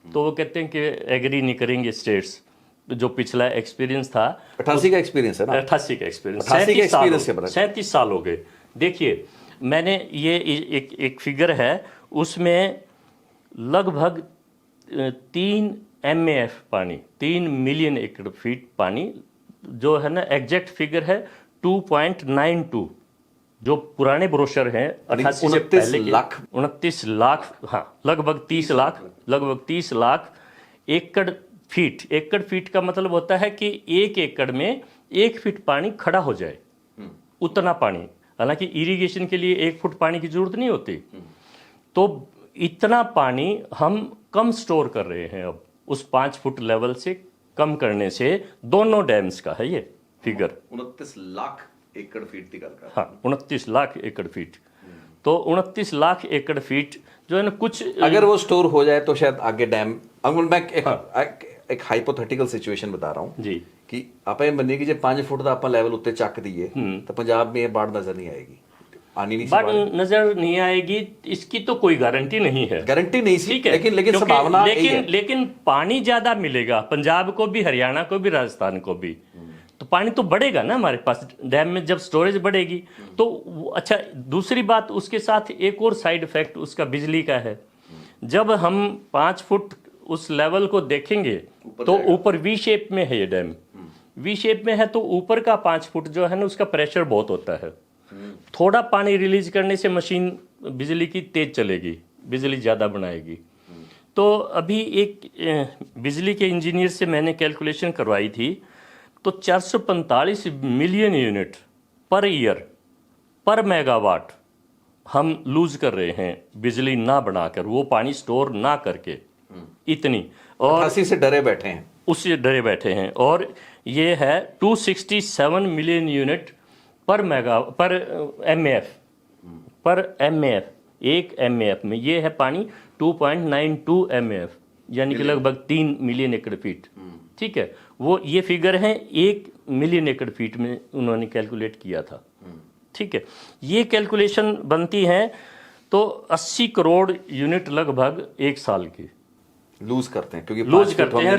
तो वो कहते हैं कि एग्री नहीं करेंगे स्टेट्स। जो पिछला एक्सपीरियंस था, 88 का एक्सपीरियंस है ना, 88 का एक्सपीरियंस, 37 साल हो गए। देखिए, मैंने ये एक फिगर है, उसमें लगभग 3 MAF पानी, 3 मिलियन एकड़ फीट पानी जो है ना, एग्जैक्ट फिगर है 2.92, जो पुराने ब्रोशर हैं 88 से पहले के 29 लाख, हाँ लगभग 30 लाख एकड़ फीट। एकड़ फीट का मतलब होता है कि 1 एकड़ में 1 फीट पानी खड़ा हो जाए, उतना पानी। हालांकि इरिगेशन के लिए 1 फुट पानी की जरूरत नहीं होती, तो इतना पानी हम कम स्टोर कर रहे हैं अब, उस 5 फुट लेवल से कम करने से। दोनों डैम्स का है ये फिगर। 29 लाख एकड़ फीट की गल कर, हाँ 29 लाख एकड़ फीट। तो 29 लाख एकड़ फीट जो है ना, कुछ अगर वो स्टोर हो जाए तो शायद आगे डैम। मैं एक ਹਾਈਪੋਥੈਟਿਕਲ ਸਿਚੁਏਸ਼ਨ ਬਤਾ रहा हूं जी, कि ਆਪਾਂ ਇਹ ਮੰਨੀਏ ਕਿ ਜੇ 5 ਫੁੱਟ ਦਾ ਆਪਾਂ ਲੈਵਲ ਉੱਤੇ ਚੱਕ ਦਈਏ ਤਾਂ ਪੰਜਾਬ में बाढ़ नजर नहीं आएगी, आनी नहीं, बाढ़ नजर नहीं आएगी, इसकी तो कोई गारंटी नहीं है। गारंटी नहीं सी, लेकिन संभावना लेकिन पानी ज्यादा मिलेगा पंजाब को भी, हरियाणा को भी, राजस्थान को भी। तो पानी तो बढ़ेगा ना हमारे पास, डैम में जब स्टोरेज बढ़ेगी तो। अच्छा, दूसरी बात उसके साथ एक और साइड इफेक्ट उसका बिजली का है। जब हम 5 फुट उस लेवल को देखेंगे तो ऊपर वी शेप में है ये डैम, वी शेप में है, तो ऊपर का 5 फुट जो है ना, उसका प्रेशर बहुत होता है। थोड़ा पानी रिलीज करने से मशीन बिजली की तेज चलेगी, बिजली ज़्यादा बनाएगी। तो अभी एक बिजली के इंजीनियर से मैंने कैलकुलेशन करवाई थी, तो 445 मिलियन यूनिट पर ईयर पर मेगावाट हम लूज कर रहे हैं बिजली ना बनाकर, वो पानी स्टोर ना करके, इतनी। और 88 से डरे बैठे हैं, उससे डरे बैठे हैं। और ये है 267 मिलियन यूनिट पर MAF, एक MAF में ये है पानी 2.92 MAF, यानी कि लगभग 3 मिलियन एकड़ फीट। ठीक है, वो ये फिगर है 1 मिलियन एकड़ फीट में उन्होंने कैलकुलेट किया था। ठीक है, ये कैलकुलेशन बनती है तो 80 करोड़ यूनिट लगभग 1 साल की लूज करते हैं, क्योंकि लूज करते हैं।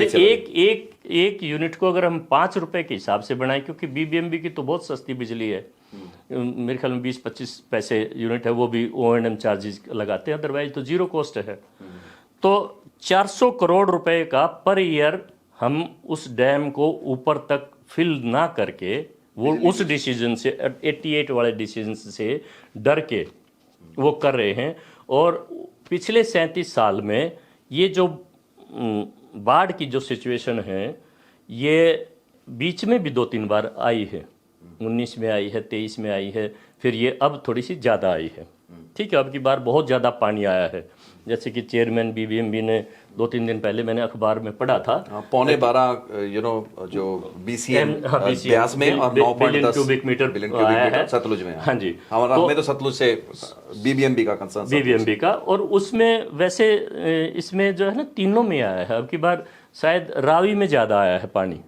एक यूनिट को अगर हम 5 रुपए के हिसाब से बनाएं, क्योंकि BBMB की तो बहुत सस्ती बिजली है, मेरे ख्याल में 20-25 पैसे यूनिट है, वो भी O&M चार्जेस लगाते हैं, अदरवाइज तो जीरो कॉस्ट है। तो 400 करोड़ रुपए का पर ईयर हम उस डैम को ऊपर तक फिल ना करके, वो उस डिसीजन से 88 वाले डिसीजन से डर के वो कर रहे हैं। और पिछले 37 साल में ये जो बाढ़ की जो सिचुएशन है, ये बीच में भी 2-3 बार आई है, 19 में आई है, 23 में आई है, फिर ये अब थोड़ी सी ज़्यादा आई है। ठीक है, अब की बार बहुत ज़्यादा पानी आया है, जैसे कि चेयरमैन BBMB ने 2-3 दिन पहले मैंने अखबार में पढ़ा था, 12.5 जो BCM ब्यास में और 9.10 क्यूबिक मीटर सतलुज में। हाँ जी, हमारा में तो सतलुज से BBMB का कंसर्न, BBMB का। और उसमें वैसे इसमें जो है ना, तीनों में आया है। अब की बार शायद रावी में ज़्यादा आया है पानी,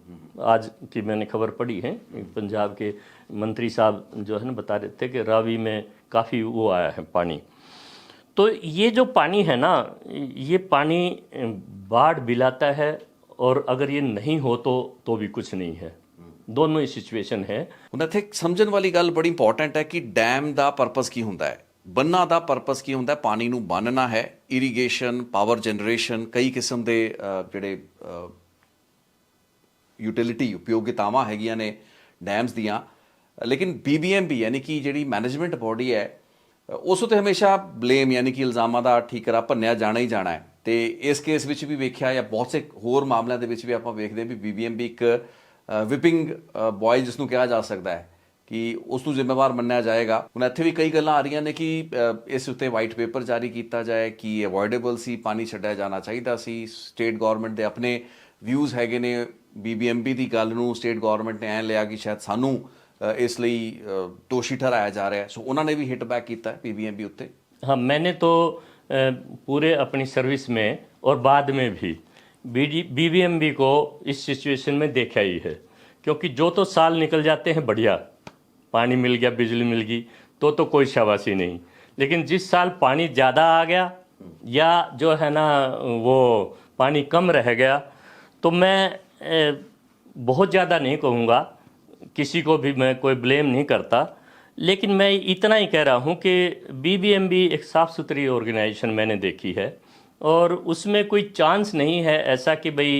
आज की मैंने खबर पढ़ी है, पंजाब के मंत्री साहब जो है ना बता रहे थे कि रावी में काफ़ी वो आया है पानी। तो ये जो पानी है ना, ये पानी बाढ़ बिलाता है, और अगर ये नहीं हो तो भी कुछ नहीं है। दोनों ही सिचुएशन है। ਹੁਣ ਇੱਥੇ ਇੱਕ ਸਮਝਣ ਵਾਲੀ ਗੱਲ ਬੜੀ ਇੰਪੋਰਟੈਂਟ ਹੈ ਕਿ ਡੈਮ ਦਾ ਪਰਪਸ ਕੀ ਹੁੰਦਾ ਹੈ, ਬੰਨਾਂ ਦਾ ਪਰਪਸ ਕੀ ਹੁੰਦਾ ਹੈ, ਪਾਣੀ ਨੂੰ ਬੰਨ੍ਹਣਾ ਹੈ, ਇਰੀਗੇਸ਼ਨ, ਪਾਵਰ ਜਨਰੇਸ਼ਨ, ਕਈ ਕਿਸਮ ਦੇ ਜਿਹੜੇ ਯੂਟਿਲਿਟੀ ਉਪਯੋਗਿਤਾਵਾਂ ਹੈਗੀਆਂ ਨੇ ਡੈਮਸ ਦੀਆਂ। ਲੇਕਿਨ BBMB ਯਾਨੀ ਕਿ ਜਿਹੜੀ ਮੈਨੇਜਮੈਂਟ ਬੋਡੀ ਹੈ ਉਸ ਉੱਤੇ ਹਮੇਸ਼ਾ ਬਲੇਮ ਯਾਨੀ ਕਿ ਇਲਜ਼ਾਮਾਂ ਦਾ ਠੀਕਰਾ ਭੰਨਿਆ ਜਾਣਾ ਹੀ ਜਾਣਾ ਹੈ। ਤੇ ਇਸ ਕੇਸ ਵਿੱਚ ਵੀ ਵੇਖਿਆ ਜਾਂ ਬਹੁਤ ਸੇ ਹੋਰ ਮਾਮਲਿਆਂ ਦੇ ਵਿੱਚ ਵੀ ਆਪਾਂ ਵੇਖਦੇ ਵੀ BBMB ਇੱਕ ਵਿਪਿੰਗ ਬॉय ਜਿਸ ਨੂੰ ਕਿਹਾ ਜਾ ਸਕਦਾ ਹੈ ਕਿ ਉਸ ਨੂੰ ਜ਼ਿੰਮੇਵਾਰ ਮੰਨਿਆ ਜਾਏਗਾ। ਹੁਣ ਇੱਥੇ ਵੀ ਕਈ ਗੱਲਾਂ ਆ ਰਹੀਆਂ ਨੇ ਕਿ ਇਸ ਉੱਤੇ ਵਾਈਟ ਪੇਪਰ ਜਾਰੀ ਕੀਤਾ ਜਾਏ ਕਿ ਅਵੋਇਡੇਬਲ ਸੀ, ਪਾਣੀ ਛੱਡਿਆ ਜਾਣਾ ਚਾਹੀਦਾ ਸੀ। ਸਟੇਟ ਗੌਰਮੈਂਟ ਦੇ ਆਪਣੇ ਵਿਊਜ਼ ਹੈਗੇ ਨੇ। BBMB ਦੀ ਗੱਲ ਨੂੰ ਸਟੇਟ ਗੌਰਮੈਂਟ ਨੇ ਐਂ ਲਿਆ ਕਿ ਸ਼ਾਇਦ ਸਾਨੂੰ ਇਸ ਲਈ ਦੋਸ਼ੀ ਠਹਿਰਾਇਆ ਜਾ ਰਿਹਾ ਹੈ। ਸੋ ਉਹਨਾਂ ਨੇ ਵੀ ਹਿੱਟ ਬੈਕ ਕੀਤਾ ਹੈ BBMB ਉੱਤੇ। हाँ, मैंने तो पूरे अपनी सर्विस में और बाद में भी BBMB को इस सिचुएशन में देखा ही है, क्योंकि जो तो साल निकल जाते हैं बढ़िया, पानी मिल गया, बिजली मिल गई, तो कोई शाबाशी नहीं। लेकिन जिस साल पानी ज़्यादा आ गया या जो है ना वो पानी कम रह गया, तो मैं बहुत ज़्यादा नहीं कहूँगा, किसी को भी मैं कोई ब्लेम नहीं करता, लेकिन मैं इतना ही कह रहा हूँ कि BBMB एक साफ़ सुथरी ऑर्गेनाइजेशन मैंने देखी है और उसमें कोई चांस नहीं है ऐसा कि भाई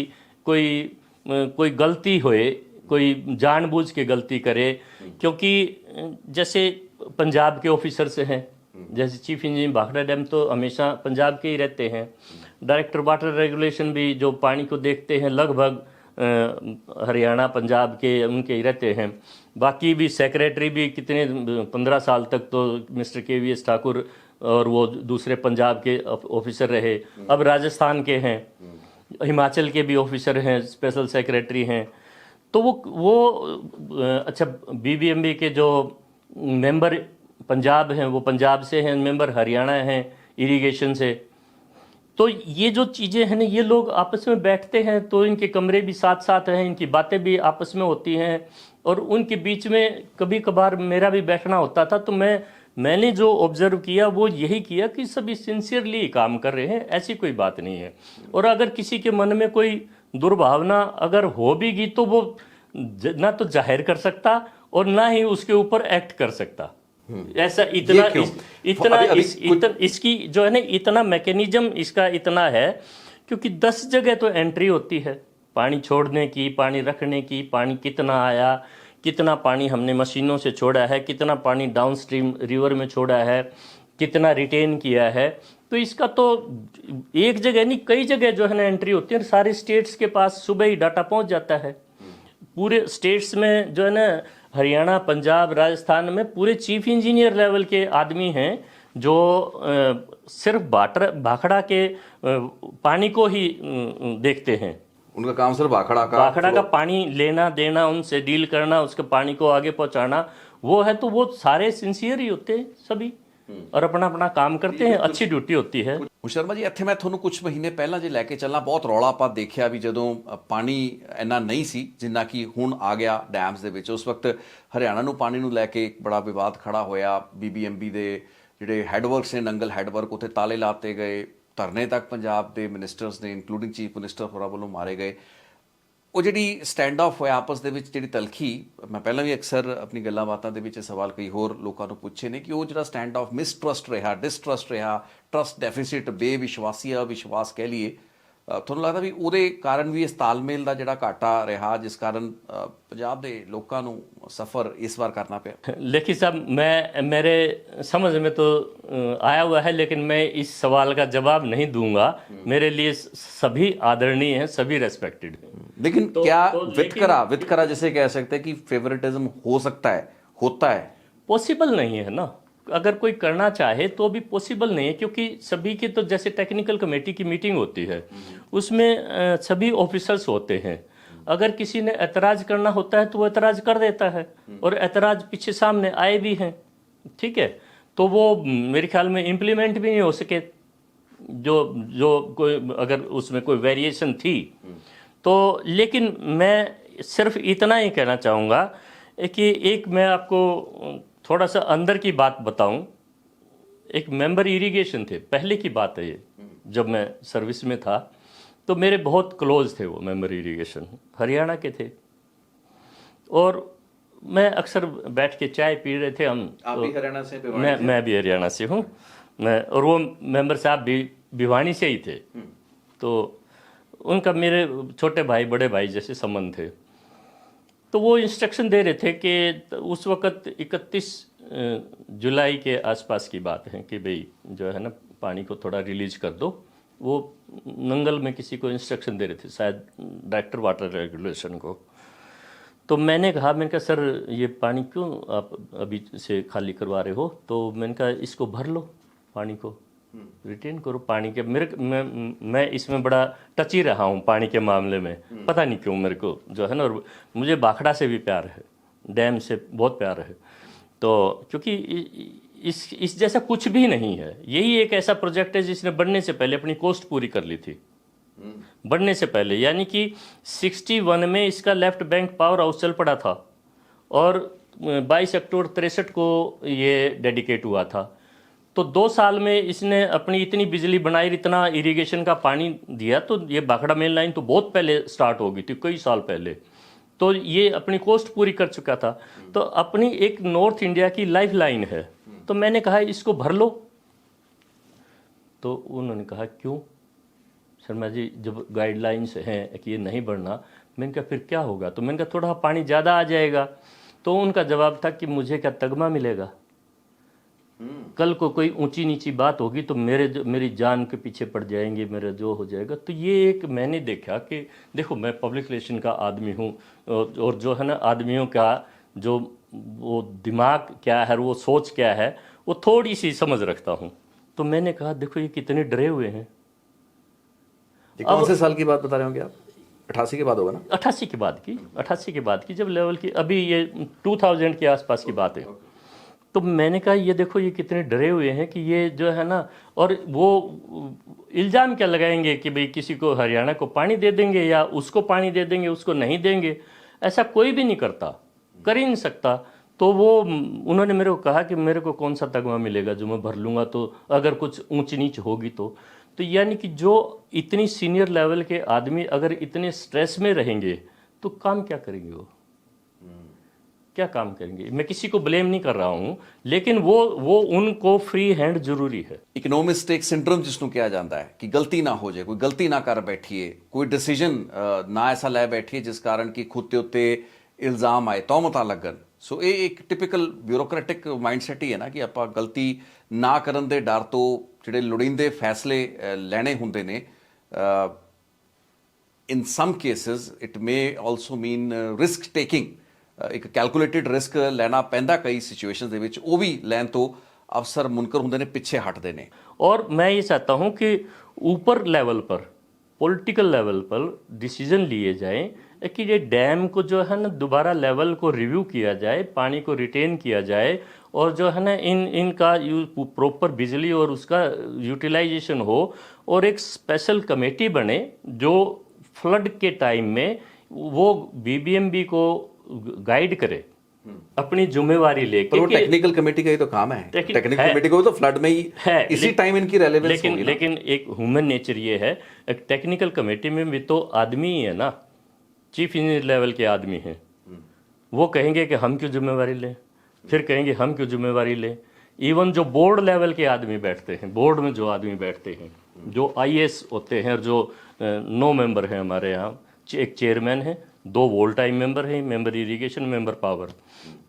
कोई गलती होए, कोई जानबूझ के गलती करे। क्योंकि जैसे पंजाब के ऑफिसर्स हैं, जैसे चीफ इंजीनियर भाखड़ा डैम तो हमेशा पंजाब के ही रहते हैं। डायरेक्टर वाटर रेगुलेशन भी जो पानी को देखते हैं लगभग हरियाणा पंजाब के उनके ही रहते हैं। बाकी भी सेक्रेटरी भी कितने 15 साल तक तो मिस्टर KVS ठाकुर और वो दूसरे पंजाब के ऑफिसर रहे, अब राजस्थान के हैं, हिमाचल के भी ऑफिसर हैं, स्पेशल सेक्रेटरी हैं। तो वो अच्छा BBMB के जो मेंबर पंजाब हैं वो पंजाब से हैं, मेंबर हरियाणा हैं इरिगेशन से। तो ये जो चीज़ें हैं ना, ये लोग आपस में बैठते हैं तो इनके कमरे भी साथ साथ हैं, इनकी बातें भी आपस में होती हैं और उनके बीच में कभी कभार मेरा भी बैठना होता था। तो मैंने जो ऑब्जर्व किया वो यही किया कि सभी सिंसियरली काम कर रहे हैं, ऐसी कोई बात नहीं है। और अगर किसी के मन में कोई दुर्भावना अगर हो भी गई तो वो ना तो जाहिर कर सकता और ना ही उसके ऊपर एक्ट कर सकता। ऐसा इसकी जो है ना इतना मैकेनिज्म इसका इतना है, क्योंकि 10 जगह तो एंट्री होती है पानी छोड़ने की, पानी रखने की, पानी कितना आया, कितना पानी हमने मशीनों से छोड़ा है, कितना पानी डाउनस्ट्रीम रिवर में छोड़ा है, कितना रिटेन किया है। तो इसका तो एक जगह नहीं कई जगह जो है ना एंट्री होती है। सारे स्टेट्स के पास सुबह ही डाटा पहुंच जाता है। पूरे स्टेट्स में जो है ना हरियाणा, पंजाब, राजस्थान में पूरे चीफ इंजीनियर लेवल के आदमी हैं जो सिर्फ भाखड़ा के पानी को ही देखते हैं। उनका काम सिर्फ भाखड़ा का पानी लेना देना, उनसे डील करना, उसके पानी को आगे पहुंचाना वो है। तो वो सारे सिंसियर ही होते हैं सभी और अपना अपना काम करते हैं, अच्छी ड्यूटी होती है। शर्मा जी, ਇੱਥੇ ਮੈਂ ਤੁਹਾਨੂੰ ਕੁਝ ਮਹੀਨੇ ਪਹਿਲਾਂ ਜੇ ਲੈ ਕੇ ਚੱਲਾਂ, ਬਹੁਤ ਰੌਲਾ ਆਪਾਂ ਦੇਖਿਆ ਵੀ ਜਦੋਂ ਪਾਣੀ ਇੰਨਾ ਨਹੀਂ ਸੀ ਜਿੰਨਾ ਕਿ ਹੁਣ ਆ ਗਿਆ ਡੈਮਸ ਦੇ ਵਿੱਚ। ਉਸ ਵਕਤ ਹਰਿਆਣਾ ਨੂੰ ਪਾਣੀ ਨੂੰ ਲੈ ਕੇ ਇੱਕ ਬੜਾ ਵਿਵਾਦ ਖੜਾ ਹੋਇਆ। BBMB ਦੇ ਜਿਹੜੇ ਹੈਡਵਰਕਸ ਨੇ, ਨੰਗਲ ਹੈਡਵਰਕ, ਉੱਥੇ ਤਾਲੇ ਲਾਤੇ ਗਏ, ਧਰਨੇ ਤੱਕ ਪੰਜਾਬ ਦੇ ਮਿਨਿਸਟਰਸ ਨੇ ਇਨਕਲੂਡਿੰਗ ਚੀਫ ਮਿਨਿਸਟਰ ਹੋਰਾਂ ਵੱਲੋਂ ਮਾਰੇ ਗਏ। ਉਹ ਜਿਹੜੀ ਸਟੈਂਡ ਆਫ ਹੋਇਆ ਆਪਸ ਦੇ ਵਿੱਚ, ਜਿਹੜੀ ਤਲਖੀ, ਮੈਂ ਪਹਿਲਾਂ ਵੀ ਅਕਸਰ ਆਪਣੀ ਗੱਲਾਂ ਬਾਤਾਂ ਦੇ ਵਿੱਚ ਸਵਾਲ ਕਈ ਹੋਰ ਲੋਕਾਂ ਨੂੰ ਪੁੱਛੇ ਨੇ ਕਿ ਉਹ ਜਿਹੜਾ ਸਟੈਂਡ ਆਫ ਮਿਸਟਰਸਟ ਰਿਹਾ, ਡਿਸਟਰਸਟ ਰਿਹਾ, ਟਰਸਟ ਡੈਫਿਸਿਟ, ਬੇਵਿਸ਼ਵਾਸੀ, ਅਵਿਸ਼ਵਾਸ ਕਹਿ ਲਈਏ, ਤੁਹਾਨੂੰ ਲੱਗਦਾ ਵੀ ਉਹਦੇ ਕਾਰਨ ਵੀ ਇਸ ਤਾਲਮੇਲ ਦਾ ਜਿਹੜਾ ਘਾਟਾ ਰਿਹਾ, ਜਿਸ ਕਾਰਨ ਪੰਜਾਬ ਦੇ ਲੋਕਾਂ ਨੂੰ ਸਫ਼ਰ ਇਸ ਵਾਰ करना ਪਿਆ? लेकिन साहब मेरे समझ में तो आया हुआ है, लेकिन मैं इस सवाल का जवाब नहीं दूंगा। मेरे लिए सभी आदरणीय हैं, सभी रेस्पेक्टेड हैं। लेकिन क्या वितकरा जैसे कह सकते हैं कि फेवरेटिज्म हो सकता है, होता है? पॉसिबल नहीं है ना, अगर कोई करना चाहे तो भी पॉसिबल नहीं है, क्योंकि सभी की तो जैसे टेक्निकल कमेटी की मीटिंग होती है उसमें सभी ऑफिसर्स होते हैं। अगर किसी ने ऐतराज़ करना होता है तो वो ऐतराज़ कर देता है और ऐतराज़ पीछे सामने आए भी हैं, ठीक है, तो वो मेरे ख्याल में इम्प्लीमेंट भी नहीं हो सके। जो कोई अगर उसमें कोई वेरिएशन थी तो। लेकिन मैं सिर्फ इतना ही कहना चाहूँगा कि एक मैं आपको थोड़ा सा अंदर की बात बताऊं। एक मेंबर इरिगेशन थे, पहले की बात है ये, जब मैं सर्विस में था तो मेरे बहुत क्लोज थे वो मेंबर इरिगेशन, हरियाणा के थे। और मैं अक्सर बैठ के चाय पी रहे थे हम। आप भी हरियाणा से? मैं भी हरियाणा से हूँ। और वो मेंबर साहब भी भिवानी से ही थे। तो उनका मेरे छोटे भाई बड़े भाई जैसे संबंध थे। तो वो इंस्ट्रक्शन दे रहे थे कि उस वक़्त 31 जुलाई के आसपास की बात है कि भाई जो है ना पानी को थोड़ा रिलीज कर दो। वो नंगल में किसी को इंस्ट्रक्शन दे रहे थे, शायद डायरेक्टर वाटर रेगुलेशन को। तो मैंने कहा सर ये पानी क्यों आप अभी से खाली करवा रहे हो? तो मैंने कहा इसको भर लो, पानी को रिटेन करो पानी के। मैं इसमें बड़ा टची रहा हूँ पानी के मामले में, पता नहीं क्यों मेरे को जो है ना। और मुझे भाखड़ा से भी प्यार है, डैम से बहुत प्यार है। तो क्योंकि इस जैसा कुछ भी नहीं है। यही एक ऐसा प्रोजेक्ट है जिसने बनने से पहले अपनी कॉस्ट पूरी कर ली थी, बनने से पहले। यानी कि 61 में इसका लेफ्ट बैंक पावर हाउस चल पड़ा था और 22 अक्टूबर 63 को ये डेडिकेट हुआ था। तो 2 साल में इसने अपनी इतनी बिजली बनाई, इतना इरिगेशन का पानी दिया। तो ये भाखड़ा मेन लाइन तो बहुत पहले स्टार्ट हो गई थी, कई साल पहले। तो ये अपनी कॉस्ट पूरी कर चुका था। तो अपनी एक नॉर्थ इंडिया की लाइफ लाइन है। तो मैंने कहा इसको भर लो। तो उन्होंने कहा क्यों शर्मा जी, जब गाइडलाइंस हैं कि ये नहीं बढ़ना। मैंने कहा फिर क्या होगा? तो मैंने कहा थोड़ा पानी ज़्यादा आ जाएगा। तो उनका जवाब था कि मुझे क्या तगमा मिलेगा? कल को कोई ऊंची नीची बात होगी तो मेरी जान के पीछे पड़ जाएंगे, मेरा जो हो जाएगा। तो ये एक मैंने देखा कि देखो मैं पब्लिक रिलेशन का आदमी हूँ और जो है ना आदमियों का जो वो दिमाग क्या है, वो सोच क्या है, वो थोड़ी सी समझ रखता हूँ। तो मैंने कहा देखो ये कितने डरे हुए हैं। कौन से साल की बात बता रहे होंगे आप? 88 के बाद होगा ना? 88 के बाद की जब लेवल की, अभी ये 2000 के आसपास की बात है। तो मैंने कहा ये देखो ये कितने डरे हुए हैं कि ये जो है ना, और वो इल्ज़ाम क्या लगाएंगे कि भाई किसी को हरियाणा को पानी दे देंगे या उसको पानी दे देंगे, उसको नहीं देंगे। ऐसा कोई भी नहीं करता, कर ही नहीं सकता। तो वो उन्होंने मेरे को कहा कि मेरे को कौन सा तगमा मिलेगा जो मैं भर लूँगा तो अगर कुछ ऊंच नीच होगी तो। यानी कि जो इतनी सीनियर लेवल के आदमी अगर इतने स्ट्रेस में रहेंगे तो काम क्या करेंगे? वो क्या काम करेंगे? मैं किसी को ब्लेम नहीं कर रहा हूं, लेकिन वो उनको फ्री हैंड जरूरी है। एक नो मिस्टेक सिंड्रोम जिसਨੂੰ ਕਿਹਾ ਜਾਂਦਾ ਹੈ कि गलती ना हो जाए, कोई गलती ना कर बैठिए, कोई डिसीजन ना ऐसा लै बैठिए जिस कारण कि खुद के उत्ते इल्जाम आए, तौमतां लगन। सो ਇਹ ਇੱਕ ਟਿਪੀਕਲ ਬਿਊਰੋਕਰੈਟਿਕ ਮਾਈਂਡਸੈਟ ਹੀ ਹੈ ਨਾ ਕਿ ਆਪਾਂ ਗਲਤੀ ਨਾ ਕਰਨ ਦੇ ਡਰ ਤੋਂ ਜਿਹੜੇ ਲੋੜੀਂਦੇ ਫੈਸਲੇ ਲੈਣੇ ਹੁੰਦੇ ਨੇ। in some cases it may also mean risk taking, ਇੱਕ ਕੈਲਕੂਲੇਟਿਡ ਰਿਸਕ ਲੈਣਾ ਪੈਂਦਾ ਕਈ ਸਿਚੁਏਸ਼ਨਸ ਦੇ ਵਿੱਚ। ਉਹ ਵੀ ਲੈਣ ਤੋਂ ਅਫਸਰ ਮੁਨਕਰ ਹੁੰਦੇ ਨੇ, ਪਿੱਛੇ ਹਟਦੇ ਨੇ। और मैं ये चाहता हूं कि ऊपर लेवल पर, पॉलिटिकल लेवल पर डिसीजन लिए जाएं कि ये डैम को जो है ना दोबारा लेवल को रिव्यू किया जाए, पानी को रिटेन किया जाए और जो है ना इनका प्रॉपर बिजली और उसका यूटिलाइजेशन हो। और एक स्पेशल कमेटी बने जो फ्लड के टाइम में वो बीबीएमबी को गाइड करे, अपनी जिम्मेवारी लेके। वो टेक्निकल कमेटी का ही तो काम है। टेक्निकल कमेटी को तो फ्लड में ही है, इसी टाइम इनकी रेलेवेंस होगी ना। लेकिन एक ह्यूमन नेचर ये है, एक टेक्निकल कमेटी में भी तो आदमी ही है ना, चीफ इंजीनियर लेवल के आदमी हैं। वो कहेंगे कि हम क्यों जिम्मेवारी लें, फिर कहेंगे हम क्यों जिम्मेवारी लें। इवन जो बोर्ड लेवल के आदमी बैठते हैं, बोर्ड में जो आदमी बैठते हैं, जो आईएएस होते हैं और जो 9 मेंबर हैं हमारे यहाँ, एक चेयरमैन है, 2 वोल टाइम मेंबर हैं, मेंबर इरिगेशन, मेंबर पावर,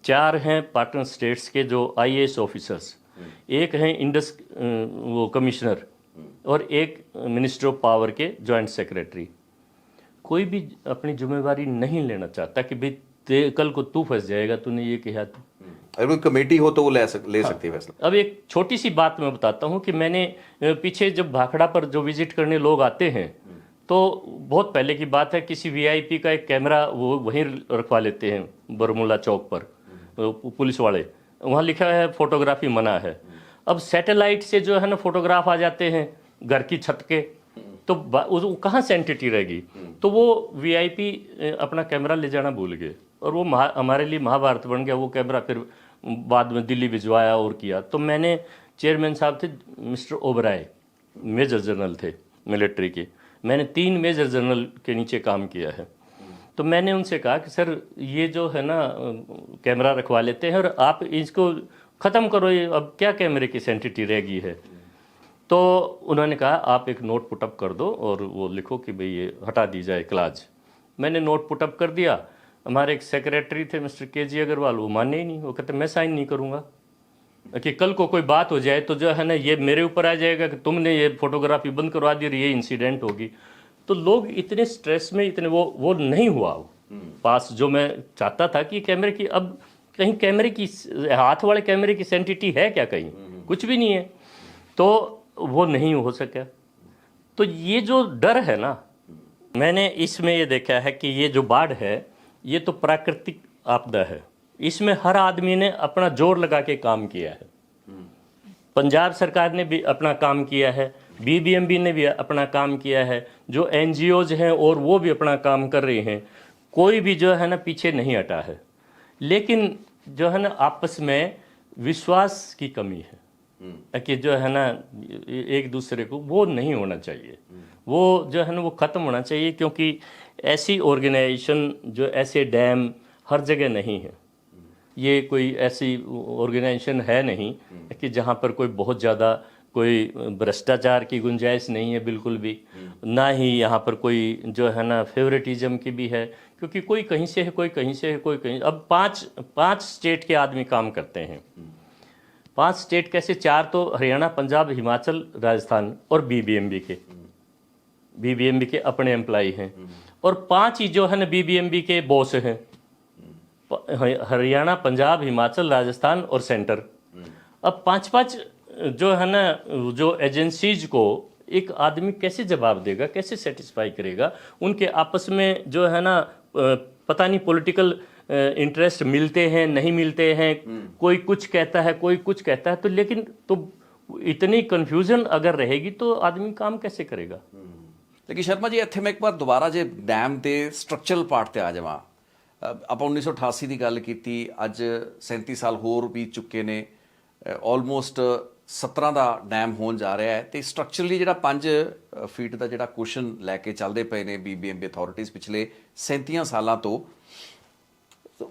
4 हैं पार्टनर स्टेट्स के जो आईएएस ऑफिसर्स, एक हैं इंडस वो कमिश्नर और एक मिनिस्टर ऑफ पावर के जॉइंट सेक्रेटरी। कोई भी अपनी जिम्मेवारी नहीं लेना चाहता कि भाई कल को तू फंस जाएगा, तूने ये कहा था। अगर कोई कमेटी हो तो वो ले सकती है फैसला। अब एक छोटी सी बात मैं बताता हूँ कि मैंने पीछे जब भाखड़ा पर जो विजिट करने लोग आते हैं तो बहुत पहले की बात है, किसी वीआईपी का एक कैमरा वो वहीं रखवा लेते हैं बरमूला चौक पर, पुलिस वाले, वहाँ लिखा है फोटोग्राफी मना है। अब सैटेलाइट से जो है ना फोटोग्राफ आ जाते हैं घर की छत के, तो कहाँ से एंटिटी रहेगी। तो वो वीआईपी अपना कैमरा ले जाना भूल गए और वो हमारे लिए महाभारत बन गया। वो कैमरा फिर बाद में दिल्ली भिजवाया और किया। तो मैंने, चेयरमैन साहब थे मिस्टर ओबराय, मेजर जनरल थे मिलिट्री के, मैंने 3 मेजर जनरल के नीचे काम किया है। तो मैंने उनसे कहा कि सर ये जो है ना कैमरा रखवा लेते हैं और आप इसको ख़त्म करो, ये अब क्या कैमरे की सेंसिटिविटी रह गई है। तो उन्होंने कहा आप एक नोट पुटअप कर दो और वो लिखो कि भाई ये हटा दी जाए क्लाज। मैंने नोट पुटअप कर दिया। हमारे एक सेक्रेटरी थे मिस्टर KG अग्रवाल, वो माने ही नहीं, वो कहते मैं साइन नहीं करूँगा कि कल को कोई बात हो जाए तो जो है ना ये मेरे ऊपर आ जाएगा कि तुमने ये फोटोग्राफी बंद करवा दी और ये इंसिडेंट होगी। तो लोग इतने स्ट्रेस में, इतने वो नहीं हुआ वो पास जो मैं चाहता था कि कैमरे की, अब कहीं कैमरे की, हाथ वाले कैमरे की सेंसिटिविटी है क्या, कहीं कुछ भी नहीं है, तो वो नहीं हो सका। तो ये जो डर है ना, मैंने इसमें ये देखा है कि ये जो बाढ़ है ये तो प्राकृतिक आपदा है, इसमें हर आदमी ने अपना जोर लगा के काम किया है। पंजाब सरकार ने भी अपना काम किया है, BBMP ने भी अपना काम किया है, जो NGOs हैं और वो भी अपना काम कर रहे हैं, कोई भी जो है ना पीछे नहीं हटा है। लेकिन जो है ना आपस में विश्वास की कमी है कि जो है ना एक दूसरे को, वो नहीं होना चाहिए, वो जो है ना वो ख़त्म होना चाहिए, क्योंकि ऐसी ऑर्गेनाइजेशन जो ऐसे डैम हर जगह नहीं है। ये कोई ऐसी ऑर्गेनाइजेशन है नहीं कि जहाँ पर कोई बहुत ज़्यादा कोई भ्रष्टाचार की गुंजाइश नहीं है, बिल्कुल भी ना ही यहाँ पर कोई जो है ना फेवरेटिज्म की भी है, क्योंकि कोई कहीं से है, कोई कहीं से है, कोई कहीं। अब पांच स्टेट के आदमी काम करते हैं। 5 स्टेट कैसे, 4 तो हरियाणा, पंजाब, हिमाचल, राजस्थान और BBMP के अपने एम्प्लाई हैं, और 5 ही जो है ना BBMP के बॉस हैं, हरियाणा, पंजाब, हिमाचल, राजस्थान और सेंटर। अब 5 जो है ना जो एजेंसीज को एक आदमी कैसे जवाब देगा, कैसे सेटिस्फाई करेगा? उनके आपस में जो है ना पता नहीं पॉलिटिकल इंटरेस्ट मिलते हैं, नहीं मिलते हैं, कोई कुछ कहता है, कोई कुछ कहता है, तो लेकिन तो इतनी कन्फ्यूजन अगर रहेगी तो आदमी काम कैसे करेगा? लेकिन शर्मा जी, ਇੱਥੇ ਮੈਂ ਇੱਕ ਵਾਰ ਦੁਬਾਰਾ ਜੇ ਡੈਮ ਦੇ ਸਟਰਕਚਰਲ ਪਾਰਟ ਤੇ ਆ ਜਾਵਾਂ। ਆਪਾਂ 1988 ਦੀ ਗੱਲ ਕੀਤੀ, ਅੱਜ 37 ਸਾਲ ਹੋਰ ਬੀਤ ਚੁੱਕੇ ਨੇ, ਆਲਮੋਸਟ 17 ਦਾ ਡੈਮ ਹੋਣ ਜਾ ਰਿਹਾ ਹੈ, ਤੇ ਸਟਰਕਚਰਲੀ ਜਿਹੜਾ 5 ਫੀਟ ਦਾ ਜਿਹੜਾ ਕੁਸ਼ਨ ਲੈ ਕੇ ਚੱਲਦੇ ਪਏ ਨੇ BBMP ਅਥਾਰਟੀਜ਼ ਪਿਛਲੇ 37 ਸਾਲਾਂ ਤੋਂ,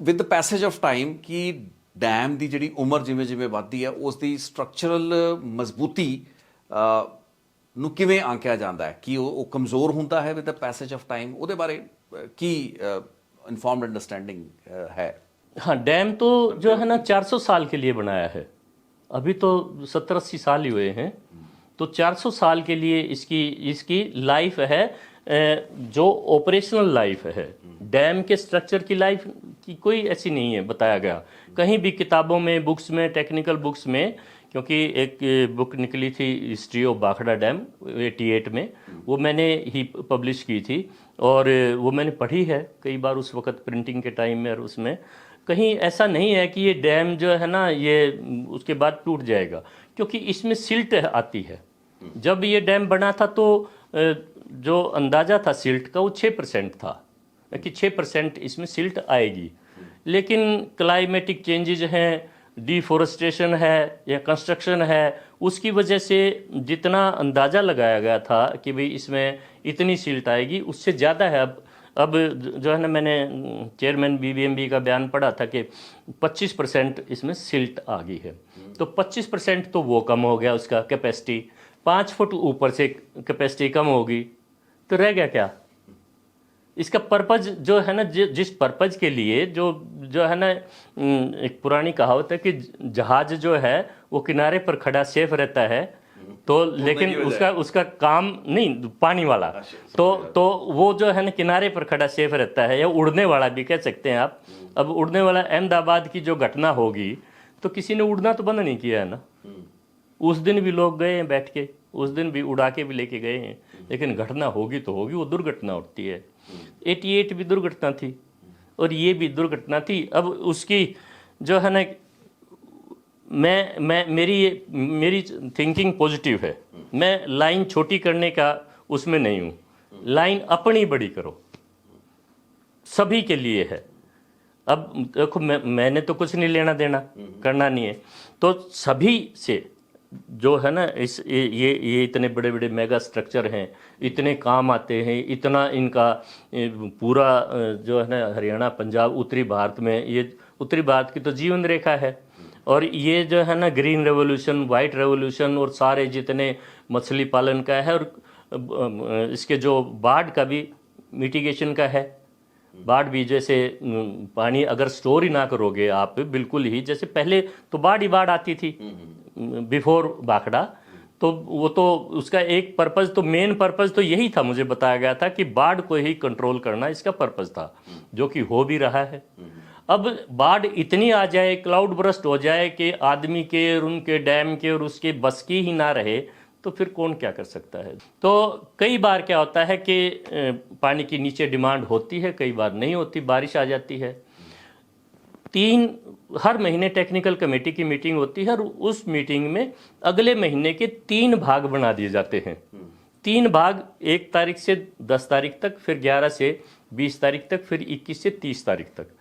with the passage of time ਕਿ ਡੈਮ ਦੀ ਜਿਹੜੀ ਉਮਰ ਜਿਵੇਂ ਜਿਵੇਂ ਵੱਧਦੀ ਹੈ, ਉਸ ਦੀ ਸਟਰਕਚਰਲ ਮਜ਼ਬੂਤੀ ਨੂੰ ਕਿਵੇਂ ਆਂਕਿਆ ਜਾਂਦਾ ਹੈ ਕਿ ਉਹ ਕਮਜ਼ੋਰ ਹੁੰਦਾ ਹੈ with the passage of time? ਉਹਦੇ ਬਾਰੇ ਕੀ इन्फॉर्म्ड अंडरस्टैंडिंग है? हाँ, डैम तो जो है ना 400 साल के लिए बनाया है, अभी तो 70-80 साल ही हुए हैं, तो 400 साल के लिए इसकी लाइफ है, जो ऑपरेशनल लाइफ है। डैम के स्ट्रक्चर की लाइफ की कोई ऐसी नहीं है बताया गया कहीं भी, किताबों में, बुक्स में, टेक्निकल बुक्स में। क्योंकि एक बुक निकली थी हिस्ट्री ऑफ भाखड़ा डैम 88 में, वो मैंने ही पब्लिश की थी और वो मैंने पढ़ी है कई बार उस वक़्त प्रिंटिंग के टाइम में, और उसमें कहीं ऐसा नहीं है कि ये डैम जो है ना ये उसके बाद टूट जाएगा, क्योंकि इसमें सिल्ट आती है। जब ये डैम बना था तो जो अंदाज़ा था सिल्ट का वो 6% था कि 6% इसमें सिल्ट आएगी, लेकिन क्लाइमेटिक चेंजेज हैं, डिफॉरेस्टेशन है या कंस्ट्रक्शन है, उसकी वजह से जितना अंदाज़ा लगाया गया था कि भाई इसमें इतनी सिल्ट आएगी, उससे ज़्यादा है। अब जो है ना मैंने चेयरमैन BBMP का बयान पढ़ा था कि 25% इसमें सिल्ट आ गई है, तो 25% तो वो कम हो गया उसका कैपेसिटी। 5 फुट ऊपर से कैपेसिटी कम होगी तो रह गया क्या? इसका पर्पज जो है ना, जिस पर्पज के लिए जो है ना, एक पुरानी कहावत है कि जहाज जो है वो किनारे पर खड़ा सेफ रहता है, तो लेकिन उसका काम नहीं, पानी वाला, तो वो जो है ना किनारे पर खड़ा सेफ रहता है, या उड़ने वाला भी कह सकते हैं आप। अब उड़ने वाला, अहमदाबाद की जो घटना होगी तो किसी ने उड़ना तो बंद नहीं किया है ना, उस दिन भी लोग गए हैं बैठ के, उस दिन भी उड़ा के भी लेके गए हैं, लेकिन घटना होगी तो होगी, वो दुर्घटना होती है। 88 भी दुर्घटना थी और ये भी दुर्घटना थी। अब उसकी जो है ना, मेरी थिंकिंग पॉजिटिव है, मैं लाइन छोटी करने का उसमें नहीं हूँ, लाइन अपनी बड़ी करो, सभी के लिए है। अब देखो मैंने तो कुछ नहीं लेना देना, करना नहीं है, तो सभी से जो है ना इस ये इतने बड़े बड़े मेगा स्ट्रक्चर हैं, इतने काम आते हैं, इतना इनका पूरा जो है ना हरियाणा, पंजाब, उत्तरी भारत में, ये उत्तरी भारत की तो जीवन रेखा है। और ये जो है ना ग्रीन रेवोल्यूशन, वाइट रेवोल्यूशन, और सारे जितने मछली पालन का है, और इसके जो बाढ़ का भी मिटिगेशन का है। बाढ़ भी जैसे पानी अगर स्टोर ही ना करोगे आप, बिल्कुल ही जैसे पहले तो बाढ़ ही बाढ़ आती थी बिफोर भाखड़ा, तो वो तो उसका एक पर्पज़, तो मेन पर्पज़ तो यही था, मुझे बताया गया था कि बाढ़ को ही कंट्रोल करना इसका पर्पज़ था, जो कि हो भी रहा है। अब बाढ़ इतनी आ जाए, क्लाउड बरस्ट हो जाए कि आदमी के और उनके डैम के और उसके बस की ही ना रहे, तो फिर कौन क्या कर सकता है। तो कई बार क्या होता है कि पानी की नीचे डिमांड होती है, कई बार नहीं होती, बारिश आ जाती है। हर महीने टेक्निकल कमेटी की मीटिंग होती है, और उस मीटिंग में अगले महीने के 3 भाग बना दिए जाते हैं। 3 भाग, 1 तारीख से 10 तारीख तक, फिर 11 से 20 तारीख तक, फिर 21 से 30 तारीख तक।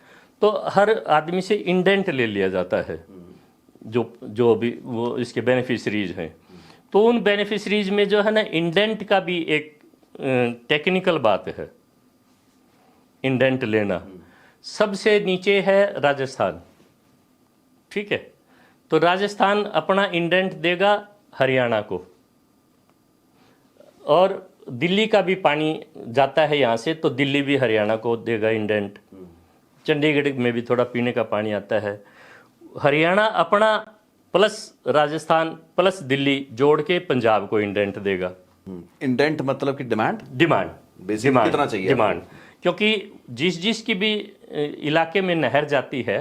तो हर आदमी से इंडेंट ले लिया जाता है, जो भी वो इसके बेनिफिशरीज हैं। तो उन बेनिफिशरीज में जो है ना इंडेंट का भी एक टेक्निकल बात है, इंडेंट लेना। सबसे नीचे है राजस्थान, ठीक है, तो राजस्थान अपना इंडेंट देगा हरियाणा को, और दिल्ली का भी पानी जाता है यहाँ से, तो दिल्ली भी हरियाणा को देगा इंडेंट। चंडीगढ़ में भी थोड़ा पीने का पानी आता है। हरियाणा अपना प्लस राजस्थान प्लस दिल्ली जोड़ के पंजाब को इंडेंट देगा। इंडेंट मतलब कि डिमांड कितना चाहिए डिमांड, क्योंकि जिसकी भी इलाके में नहर जाती है,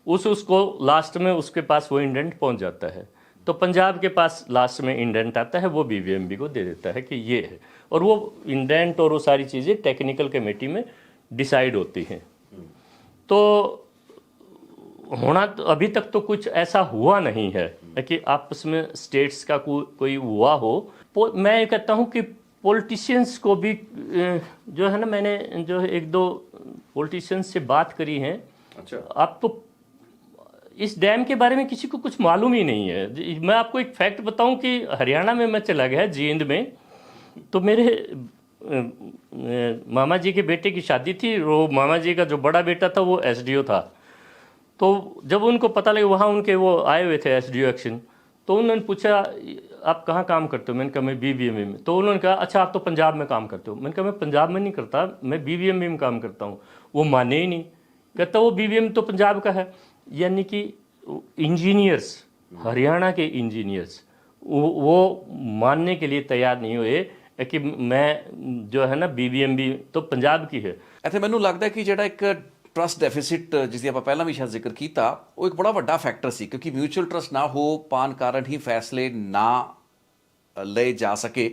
उसको लास्ट में उसके पास वो इंडेंट पहुंच जाता है। तो पंजाब के पास लास्ट में इंडेंट आता है, वो बीबीएमबी को दे देता है कि ये है, और वो इंडेंट और वो सारी चीज़ें टेक्निकल कमेटी में डिसाइड होती हैं। तो होना तो अभी तक तो कुछ ऐसा हुआ नहीं है कि आपस में स्टेट्स का कोई हुआ हो। मैं ये कहता हूँ कि पॉलिटिशियंस को भी जो है ना, मैंने जो 1-2 पॉलिटिशियंस से बात करी है। अच्छा, आप तो इस डैम के बारे में किसी को कुछ मालूम ही नहीं है। मैं आपको एक फैक्ट बताऊं कि हरियाणा में मैं चला गया जींद में, तो मेरे मामा जी के बेटे की शादी थी। वो मामा जी का जो बड़ा बेटा था वो एसडीओ था। तो जब उनको पता लगा, वहाँ उनके वो आए हुए थे एसडीओ एक्शन, तो उन्होंने पूछा आप कहाँ काम करते हो? मैंने कहा मैं बीबीएमबी में। तो उन्होंने कहा अच्छा आप तो पंजाब में काम करते हो। मैंने कहा मैं पंजाब में नहीं करता, मैं बीबीएमबी में काम करता हूँ। वो माने ही नहीं, कहता वो बीबीएम तो पंजाब का है। यानी कि इंजीनियर्स, हरियाणा के इंजीनियर्स वो मानने के लिए तैयार नहीं हुए कि मैं जो है ना बीबीएमबी तो पंजाब की है। ਇੱਥੇ ਮੈਨੂੰ ਲੱਗਦਾ ਕਿ ਜਿਹੜਾ ਇੱਕ ਟਰਸਟ ਡੈਫਿਸਿਟ ਜਿਸ ਦੀ ਆਪਾਂ ਪਹਿਲਾਂ ਵੀ ਸ਼ਾਇਦ ਜ਼ਿਕਰ ਕੀਤਾ, ਉਹ ਇੱਕ ਬੜਾ ਵੱਡਾ ਫੈਕਟਰ ਸੀ, ਕਿਉਂਕਿ ਮਿਊਚੁਅਲ ਟਰਸਟ ਨਾ ਹੋ ਪਾਣ ਕਾਰਨ ਹੀ ਫੈਸਲੇ ਨਾ ਲਏ ਜਾ ਸਕੇ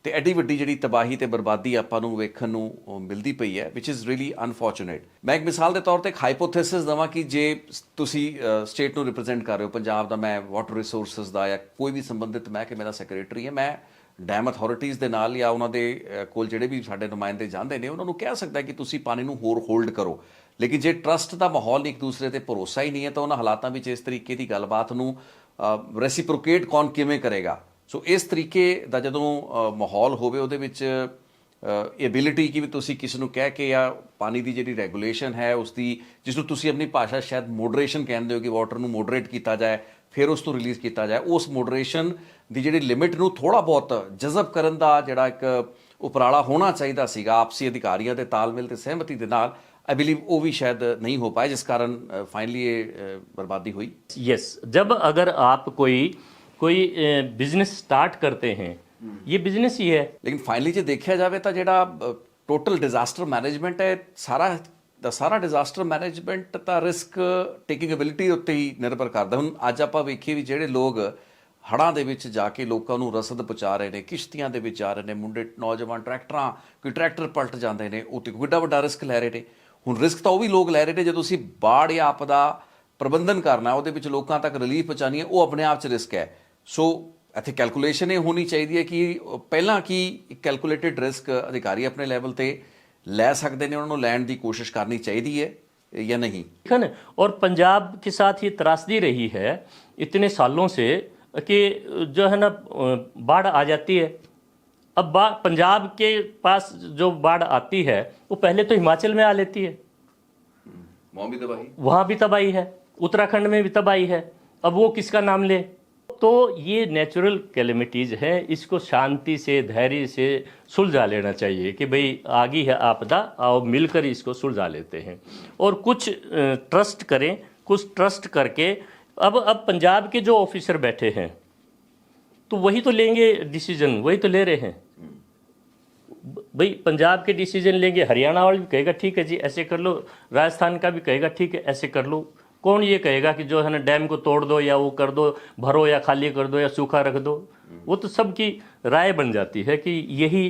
ਤੇ ਐਡੀ ਵੱਡੀ ਜਿਹੜੀ ਤਬਾਹੀ ਤੇ ਬਰਬਾਦੀ ਆਪਾਂ ਨੂੰ ਵੇਖਣ ਨੂੰ ਮਿਲਦੀ ਪਈ ਹੈ, ਵਿਚ ਇਜ਼ ਰੀਅਲੀ ਅਨਫੋਰਚੂਨੇਟ। ਮੈਂ ਇੱਕ ਮਿਸਾਲ ਦੇ ਤੌਰ ਤੇ ਇੱਕ ਹਾਈਪੋਥੈਸਿਸ ਦਵਾਂ ਕਿ ਜੇ ਤੁਸੀਂ ਸਟੇਟ ਨੂੰ ਰਿਪਰੈਜ਼ੈਂਟ ਕਰ ਰਹੇ ਹੋ, ਪੰਜਾਬ ਦਾ, ਮੈਂ ਵਾਟਰ ਰਿਸੋਰਸਸ ਦਾ ਜਾਂ ਕੋਈ ਵੀ ਸੰਬੰਧਿਤ ਮਹਿਕਮੇ ਦਾ ਸੈਕਟਰੀ ਹੈ, ਮੈਂ ਡੈਮ ਅਥਾਰਟੀਜ਼ ਦੇ ਨਾਲ ਜਾਂ ਉਹਨਾਂ ਦੇ ਕੋਲ ਜਿਹੜੇ ਵੀ ਸਾਡੇ ਨੁਮਾਇੰਦੇ ਜਾਂਦੇ ਨੇ, ਉਹਨਾਂ ਨੂੰ ਕਹਿ ਸਕਦਾ ਕਿ ਤੁਸੀਂ ਪਾਣੀ ਨੂੰ ਹੋਰ ਹੋਲਡ ਕਰੋ। ਲੇਕਿਨ ਜੇ ਟਰਸਟ ਦਾ ਮਾਹੌਲ ਨਹੀਂ, ਇੱਕ ਦੂਸਰੇ ਤੇ ਭਰੋਸਾ ਹੀ ਨਹੀਂ ਹੈ, ਤਾਂ ਉਹਨਾਂ ਹਾਲਾਤਾਂ ਵਿੱਚ ਇਸ ਤਰੀਕੇ ਦੀ ਗੱਲਬਾਤ ਨੂੰ ਰੈਸੀਪ੍ਰੋਕੇਟ ਕੌਣ ਕਿਵੇਂ ਕਰੇਗਾ? ਸੋ ਇਸ ਤਰੀਕੇ ਦਾ ਜਦੋਂ ਮਾਹੌਲ ਹੋਵੇ, ਉਹਦੇ ਵਿੱਚ ਐਬਿਲਿਟੀ ਕਿ ਵੀ ਤੁਸੀਂ ਕਿਸੇ ਨੂੰ ਕਹਿ ਕੇ ਜਾਂ ਪਾਣੀ ਦੀ ਜਿਹੜੀ ਰੈਗੂਲੇਸ਼ਨ ਹੈ ਉਸ ਦੀ, ਜਿਸ ਨੂੰ ਤੁਸੀਂ ਆਪਣੀ ਭਾਸ਼ਾ ਸ਼ਾਇਦ ਮੋਡਰੇਸ਼ਨ ਕਹਿੰਦੇ ਹੋ ਕਿ ਵਾਟਰ ਨੂੰ ਮੋਡਰੇਟ ਕੀਤਾ ਜਾਏ ਫਿਰ ਉਸ ਤੋਂ ਰਿਲੀਜ਼ ਕੀਤਾ ਜਾਏ, ਉਸ ਮੋਡਰੇਸ਼ਨ ਦੀ ਜਿਹੜੀ ਲਿਮਿਟ ਨੂੰ ਥੋੜ੍ਹਾ ਬਹੁਤ ਜਜ਼ਬ ਕਰਨ ਦਾ ਜਿਹੜਾ ਇੱਕ ਉਪਰਾਲਾ ਹੋਣਾ ਚਾਹੀਦਾ ਸੀਗਾ ਆਪਸੀ ਅਧਿਕਾਰੀਆਂ ਦੇ ਤਾਲਮੇਲ ਤੇ ਸਹਿਮਤੀ ਦੇ ਨਾਲ, आई बिलीव वो भी शायद नहीं हो पाए, जिस कारण फाइनली ये बर्बादी हुई। यस, जब अगर आप कोई बिजनेस स्टार्ट करते हैं, ये बिजनेस ही है। लेकिन फाइनली जो देखा जाए तो ਜਿਹੜਾ टोटल डिजास्टर मैनेजमेंट है, सारा डिजास्टर मैनेजमेंट ਤਾਂ ਰਿਸਕ ਟੇਕਿੰਗ ਐਬਿਲਿਟੀ ਉੱਤੇ ਹੀ ਨਿਰਭਰ ਕਰਦਾ। ਹੁਣ ਅੱਜ ਆਪਾਂ ਵੇਖੀਏ ਵੀ ਜਿਹੜੇ ਲੋਕ ਹੜ੍ਹਾਂ ਦੇ ਵਿੱਚ ਜਾ ਕੇ ਲੋਕਾਂ ਨੂੰ ਰਸਦ ਪਹੁੰਚਾ ਰਹੇ ਨੇ, ਕਿਸ਼ਤੀਆਂ ਦੇ ਵਿੱਚ ਜਾ ਰਹੇ ਨੇ, ਮੁੰਡੇ ਨੌਜਵਾਨ ਟਰੈਕਟਰਾਂ, ਕੋਈ ਟਰੈਕਟਰ ਪਲਟ ਜਾਂਦੇ ਨੇ, ਉਹ ਤੇ ਕਿੱਡਾ ਵੱਡਾ ਰਿਸਕ ਲੈ ਰਹੇ ਨੇ। ਹੁਣ ਰਿਸਕ ਤਾਂ ਉਹ ਵੀ ਲੋਕ ਲੈ ਰਹੇ ਨੇ, ਜਦੋਂ ਅਸੀਂ ਬਾੜ ਜਾਂ ਆਪਦਾ ਪ੍ਰਬੰਧਨ ਕਰਨਾ, ਉਹਦੇ ਵਿੱਚ ਲੋਕਾਂ ਤੱਕ ਰਿਲੀਫ ਪਹੁੰਚਾਉਣੀ ਹੈ, ਉਹ ਆਪਣੇ ਆਪ 'ਚ ਰਿਸਕ ਹੈ। ਸੋ ਇੱਥੇ ਕੈਲਕੂਲੇਸ਼ਨ ਇਹ ਹੋਣੀ ਚਾਹੀਦੀ ਹੈ ਕਿ ਪਹਿਲਾਂ ਕੀ ਕੈਲਕੂਲੇਟਿਡ ਰਿਸਕ ਅਧਿਕਾਰੀ ਆਪਣੇ ਲੈਵਲ ਤੇ ਲੈ ਸਕਦੇ ਨੇ, ਉਹਨਾਂ ਨੂੰ ਲੈਣ ਦੀ ਕੋਸ਼ਿਸ਼ करनी चाहिए है या नहीं? और पंजाब के साथ ये त्रासदी रही है इतने सालों से। कि जो है ना बाढ़ आ जाती है। अब पंजाब के पास जो बाढ़ आती है वो पहले तो हिमाचल में आ लेती है, वहाँ भी तबाही है, उत्तराखंड में भी तबाही है। अब वो किसका नाम ले? तो ये नेचुरल कैलेमिटीज है, इसको शांति से धैर्य से सुलझा लेना चाहिए कि भाई आ गई है आपदा, आओ मिलकर इसको सुलझा लेते हैं और कुछ ट्रस्ट करें। कुछ ट्रस्ट करके अब पंजाब के जो ऑफिसर बैठे हैं तो वही तो लेंगे डिसीजन, वही तो ले रहे हैं भाई। पंजाब के डिसीजन लेंगे, हरियाणा वाले भी कहेगा ठीक है जी ऐसे कर लो, राजस्थान का भी कहेगा ठीक है ऐसे कर लो। कौन ये कहेगा कि जो है ना डैम को तोड़ दो या वो कर दो, भरो या खाली कर दो या सूखा रख दो? वो तो सबकी राय बन जाती है कि यही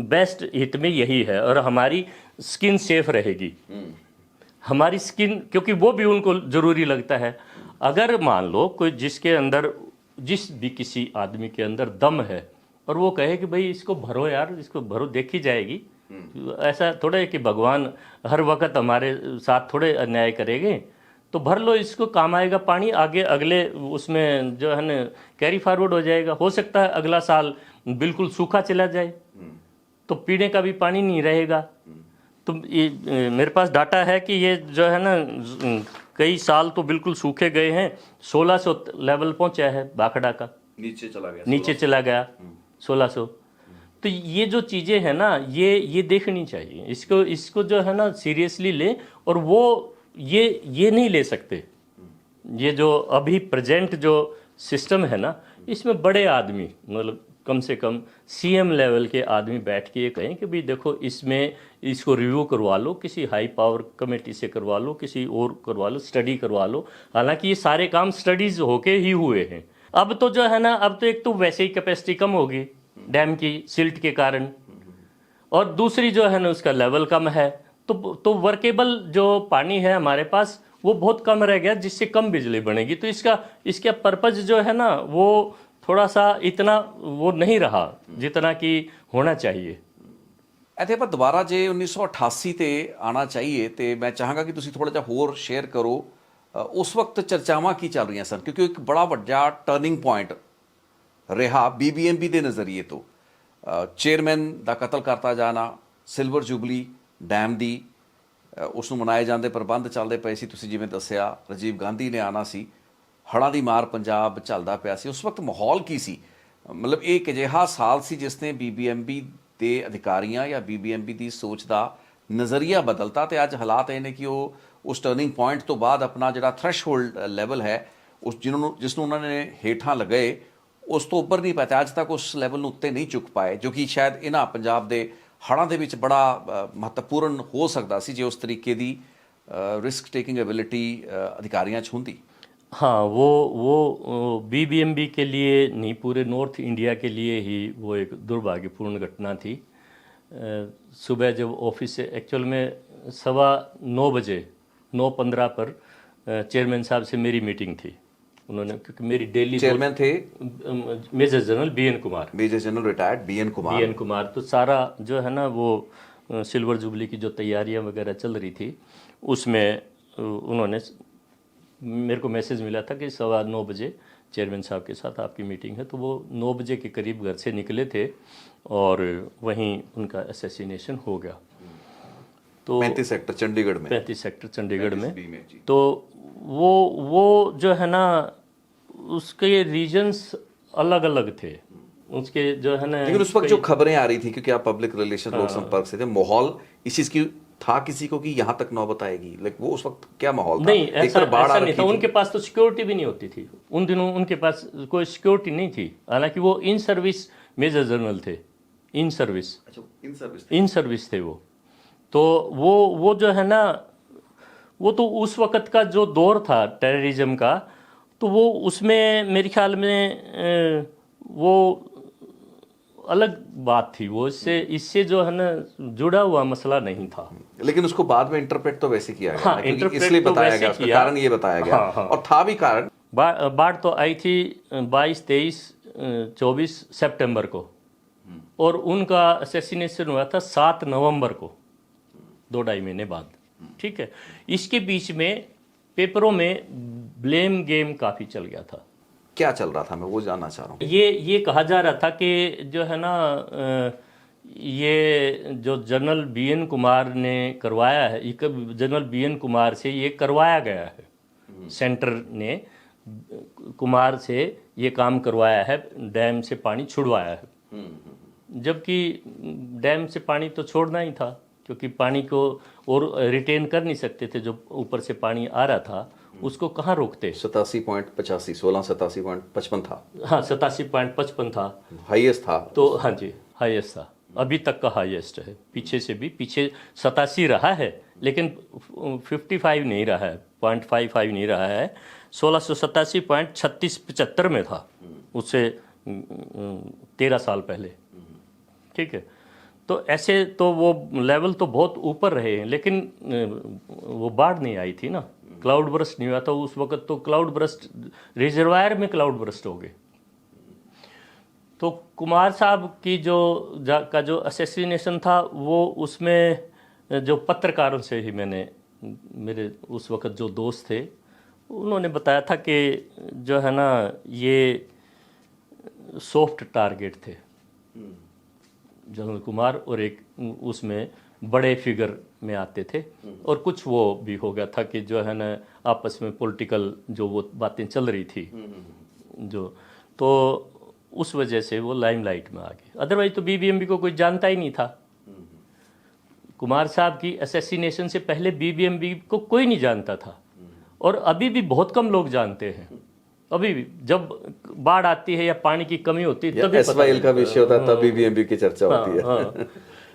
बेस्ट हित में यही है और हमारी स्किन सेफ रहेगी। हमारी स्किन, क्योंकि वो भी उनको जरूरी लगता है। अगर मान लो कोई जिसके अंदर, जिस भी किसी आदमी के अंदर दम है और वो कहे कि भाई इसको भरो यार, इसको भरो, देखी जाएगी, ऐसा थोड़ा है कि भगवान हर वक्त हमारे साथ थोड़े अन्याय करेंगे, तो भर लो, इसको काम आएगा पानी, आगे अगले उसमें जो है ना कैरी फॉरवर्ड हो जाएगा। हो सकता है अगला साल बिल्कुल सूखा चला जाए तो पीने का भी पानी नहीं रहेगा। तो ये मेरे पास डाटा है कि ये जो है ना कई साल तो बिल्कुल सूखे गए हैं, 1600 लेवल पहुंचा है भाखड़ा का, नीचे चला गया 1600। तो ये जो चीज़ें हैं ना ये देखनी चाहिए, इसको जो है ना सीरियसली ले। और वो ये नहीं ले सकते, ये जो अभी प्रेजेंट जो सिस्टम है ना, इसमें बड़े आदमी, मतलब कम से कम सीएम लेवल के आदमी बैठ के ये कहें कि भाई देखो इसमें इसको रिव्यू करवा लो, किसी हाई पावर कमेटी से करवा लो, किसी और करवा लो, स्टडी करवा लो। हालांकि ये सारे काम स्टडीज होके ही हुए हैं। अब तो जो है ना, अब तो एक तो वैसे ही कैपेसिटी कम होगी डैम की सिल्ट के कारण, और दूसरी जो है ना उसका लेवल कम है, तो वर्केबल जो पानी है हमारे पास वो बहुत कम रह गया, जिससे कम बिजली बनेगी। तो इसका पर्पज जो है ना वो थोड़ा सा इतना वो नहीं रहा जितना कि होना चाहिए। ਇੱਥੇ ਆਪਾਂ ਦੁਬਾਰਾ ਜੇ 1988 ਤੇ ਆਣਾ ਚਾਹੀਏ ਤੇ ਮੈਂ ਚਾਹਾਂਗਾ ਕਿ ਤੁਸੀਂ ਥੋੜਾ ਜਿਹਾ ਹੋਰ ਸ਼ੇਅਰ ਕਰੋ ਉਸ ਵਕਤ ਚਰਚਾਵਾਂ ਕੀ ਚੱਲ ਰਹੀਆਂ ਸਨ, ਕਿਉਂਕਿ ਇੱਕ ਬੜਾ ਵੱਡਾ ਟਰਨਿੰਗ ਪੁਆਇੰਟ ਰਿਹਾ ਬੀਬੀਐਮਬੀ ਦੇ ਨਜ਼ਰੀਏ ਤੋਂ। ਚੇਅਰਮੈਨ ਦਾ ਕਤਲ ਕਰਤਾ ਜਾਣਾ, ਸਿਲਵਰ ਜੁਬਲੀ ਡੈਮ ਦੀ ਉਸ ਨੂੰ ਮਨਾਏ ਜਾਂਦੇ ਪ੍ਰਬੰਧ ਚੱਲਦੇ ਪਏ ਸੀ, ਤੁਸੀਂ ਜਿਵੇਂ ਦੱਸਿਆ ਰਾਜੀਵ ਗਾਂਧੀ ਨੇ ਆਣਾ ਸੀ, ਹੜ੍ਹਾਂ ਦੀ ਮਾਰ ਪੰਜਾਬ ਝੱਲਦਾ ਪਿਆ ਸੀ। ਉਸ ਵਕਤ ਮਾਹੌਲ ਕੀ ਸੀ? ਮਤਲਬ ਇਹ ਇੱਕ ਅਜਿਹਾ ਸਾਲ ਸੀ ਜਿਸ ਨੇ ਬੀਬੀਐਮਬੀ ਦੇ ਅਧਿਕਾਰੀਆਂ ਜਾਂ ਬੀਬੀਐਮਬੀ ਦੀ ਸੋਚ ਦਾ ਨਜ਼ਰੀਆ ਬਦਲਤਾ, ਤੇ ਅੱਜ ਹਾਲਾਤ ਇਹ ਨੇ ਕਿ ਉਹ ਉਸ ਟਰਨਿੰਗ ਪੁਆਇੰਟ ਤੋਂ ਬਾਅਦ ਆਪਣਾ ਜਿਹੜਾ ਥ੍ਰੈਸ਼ਹੋਲਡ ਲੈਵਲ ਹੈ ਜਿਸ ਨੂੰ ਉਹਨਾਂ ਨੇ ਹੇਠਾਂ ਲਗਾਏ ਉਸ ਤੋਂ ਉੱਪਰ ਨਹੀਂ ਪਾਇਆ, ਅੱਜ ਤੱਕ ਉਸ ਲੈਵਲ ਨੂੰ ਉੱਤੇ ਨਹੀਂ ਚੁੱਕ ਪਾਏ, ਜੋ ਕਿ ਸ਼ਾਇਦ ਇਹਨਾਂ ਪੰਜਾਬ ਦੇ ਹੜ੍ਹਾਂ ਦੇ ਵਿੱਚ ਬੜਾ ਮਹੱਤਵਪੂਰਨ ਹੋ ਸਕਦਾ ਸੀ ਜੇ ਉਸ ਤਰੀਕੇ ਦੀ ਰਿਸਕ ਟੇਕਿੰਗ ਐਬਿਲਿਟੀ ਅਧਿਕਾਰੀਆਂ 'ਚ ਹੁੰਦੀ। हाँ, वो बीबीएमबी के लिए नहीं, पूरे नॉर्थ इंडिया के लिए ही वो एक दुर्भाग्यपूर्ण घटना थी। सुबह जब ऑफिस से एक्चुअल में 9:15 बजे 9:15 पर चेयरमैन साहब से मेरी मीटिंग थी। उन्होंने, क्योंकि मेरी डेली चेयरमैन थे major general B N Kumar, major general retired B N Kumar. तो सारा जो है ना वो सिल्वर जुबली की जो तैयारियां वगैरह चल रही थी उसमें उन्होंने, मेरे को मैसेज मिला था कि 9:15 बजे चेयरमैन साहब के साथ आपकी मीटिंग है। तो वो 9 बजे के करीब घर से निकले थे और वहीं उनका असैसिनेशन हो गया। तो 35 सेक्टर चंडीगढ़ में, 35 सेक्टर चंडीगढ़ में। तो वो जो है ना उसके रीजन्स अलग अलग थे उसके जो है ना। लेकिन उस वक्त जो खबरें आ रही थी, क्योंकि आप पब्लिक रिलेशन लोक संपर्क से थे, माहौल इस चीज की था किसी को कि यहाँ तक नौबत आएगी? लाइक वो उस वक्त क्या माहौल था? नहीं, ऐसा नहीं था। उनके पास तो सिक्योरिटी भी नहीं होती थी उन दिनों, उनके पास कोई सिक्योरिटी नहीं थी। हालांकि वो इन सर्विस मेजर जनरल थे, इन सर्विस। अच्छा, इन सर्विस थे वो। तो वो जो है ना, वो तो उस वक्त का जो दौर था टेररिज्म का, तो वो उसमें मेरे ख्याल में वो अलग बात थी। वो इससे जो है ना जुड़ा हुआ मसला नहीं था। लेकिन उसको बाद में इंटरप्रेट तो वैसे किया गया। हाँ, इंटरप्रेट इसलिए तो बताया वैसे गया, उसका किया। कारण ये बताया गया। हाँ, हाँ। और था भी कारण, बाढ़ तो आई थी 22, 23, 24 सितंबर को, और उनका असैसिनेशन हुआ था 7 नवंबर को, 2-2.5 महीने बाद। ठीक है, इसके बीच में पेपरों में ब्लेम गेम काफ़ी चल गया था क्या चल रहा था, मैं वो जानना चाह रहा हूँ। ये कहा जा रहा था कि जो है ना ये जो जनरल बीएन कुमार ने करवाया है, ये जनरल बीएन कुमार से ये करवाया गया है, सेंटर ने कुमार से ये काम करवाया है, डैम से पानी छुड़वाया है। जबकि डैम से पानी तो छोड़ना ही था, क्योंकि पानी को और रिटेन कर नहीं सकते थे, जो ऊपर से पानी आ रहा था उसको कहाँ रोकते। 87.85 87.55 था। हाँ 87.55 था, हाईएस्ट था तो हाँ जी हाईएस्ट था, अभी तक का हाईएस्ट है। पीछे से भी पीछे 87 रहा है, लेकिन 55 नहीं रहा है, 0.55 नहीं रहा है। 1687.3675 में था, उससे 13 साल पहले। ठीक है, तो ऐसे तो वो लेवल तो बहुत ऊपर रहे हैं, लेकिन वो बाढ़ नहीं आई थी ना, क्लाउड बर्स्ट नहीं हुआ था उस वक्त। तो क्लाउड बर्स्ट रिजर्वायर में क्लाउड बर्स्ट हो गए। तो कुमार साहब की का जो असैसिनेशन था, वो उसमें जो पत्रकारों से ही मेरे उस वक्त जो दोस्त थे, उन्होंने बताया था कि जो है ना ये सॉफ्ट टारगेट थे जनरल कुमार, और एक उसमें बड़े फिगर में आते थे, और कुछ वो भी हो गया था कि जो है ना आपस में पॉलिटिकल जो वो बातें चल रही थी जो, तो उस वजह से वो लाइमलाइट में आ गए। अदरवाइज तो बीबीएमबी को कोई जानता ही नहीं था। कुमार साहब की असैसिनेशन से पहले बीबीएमबी को कोई नहीं जानता था, और अभी भी बहुत कम लोग जानते हैं। अभी भी जब बाढ़ आती है या पानी की कमी होती है तभी एसवाईएल का विषय होता है, तब बीबीएमबी की चर्चा होती है।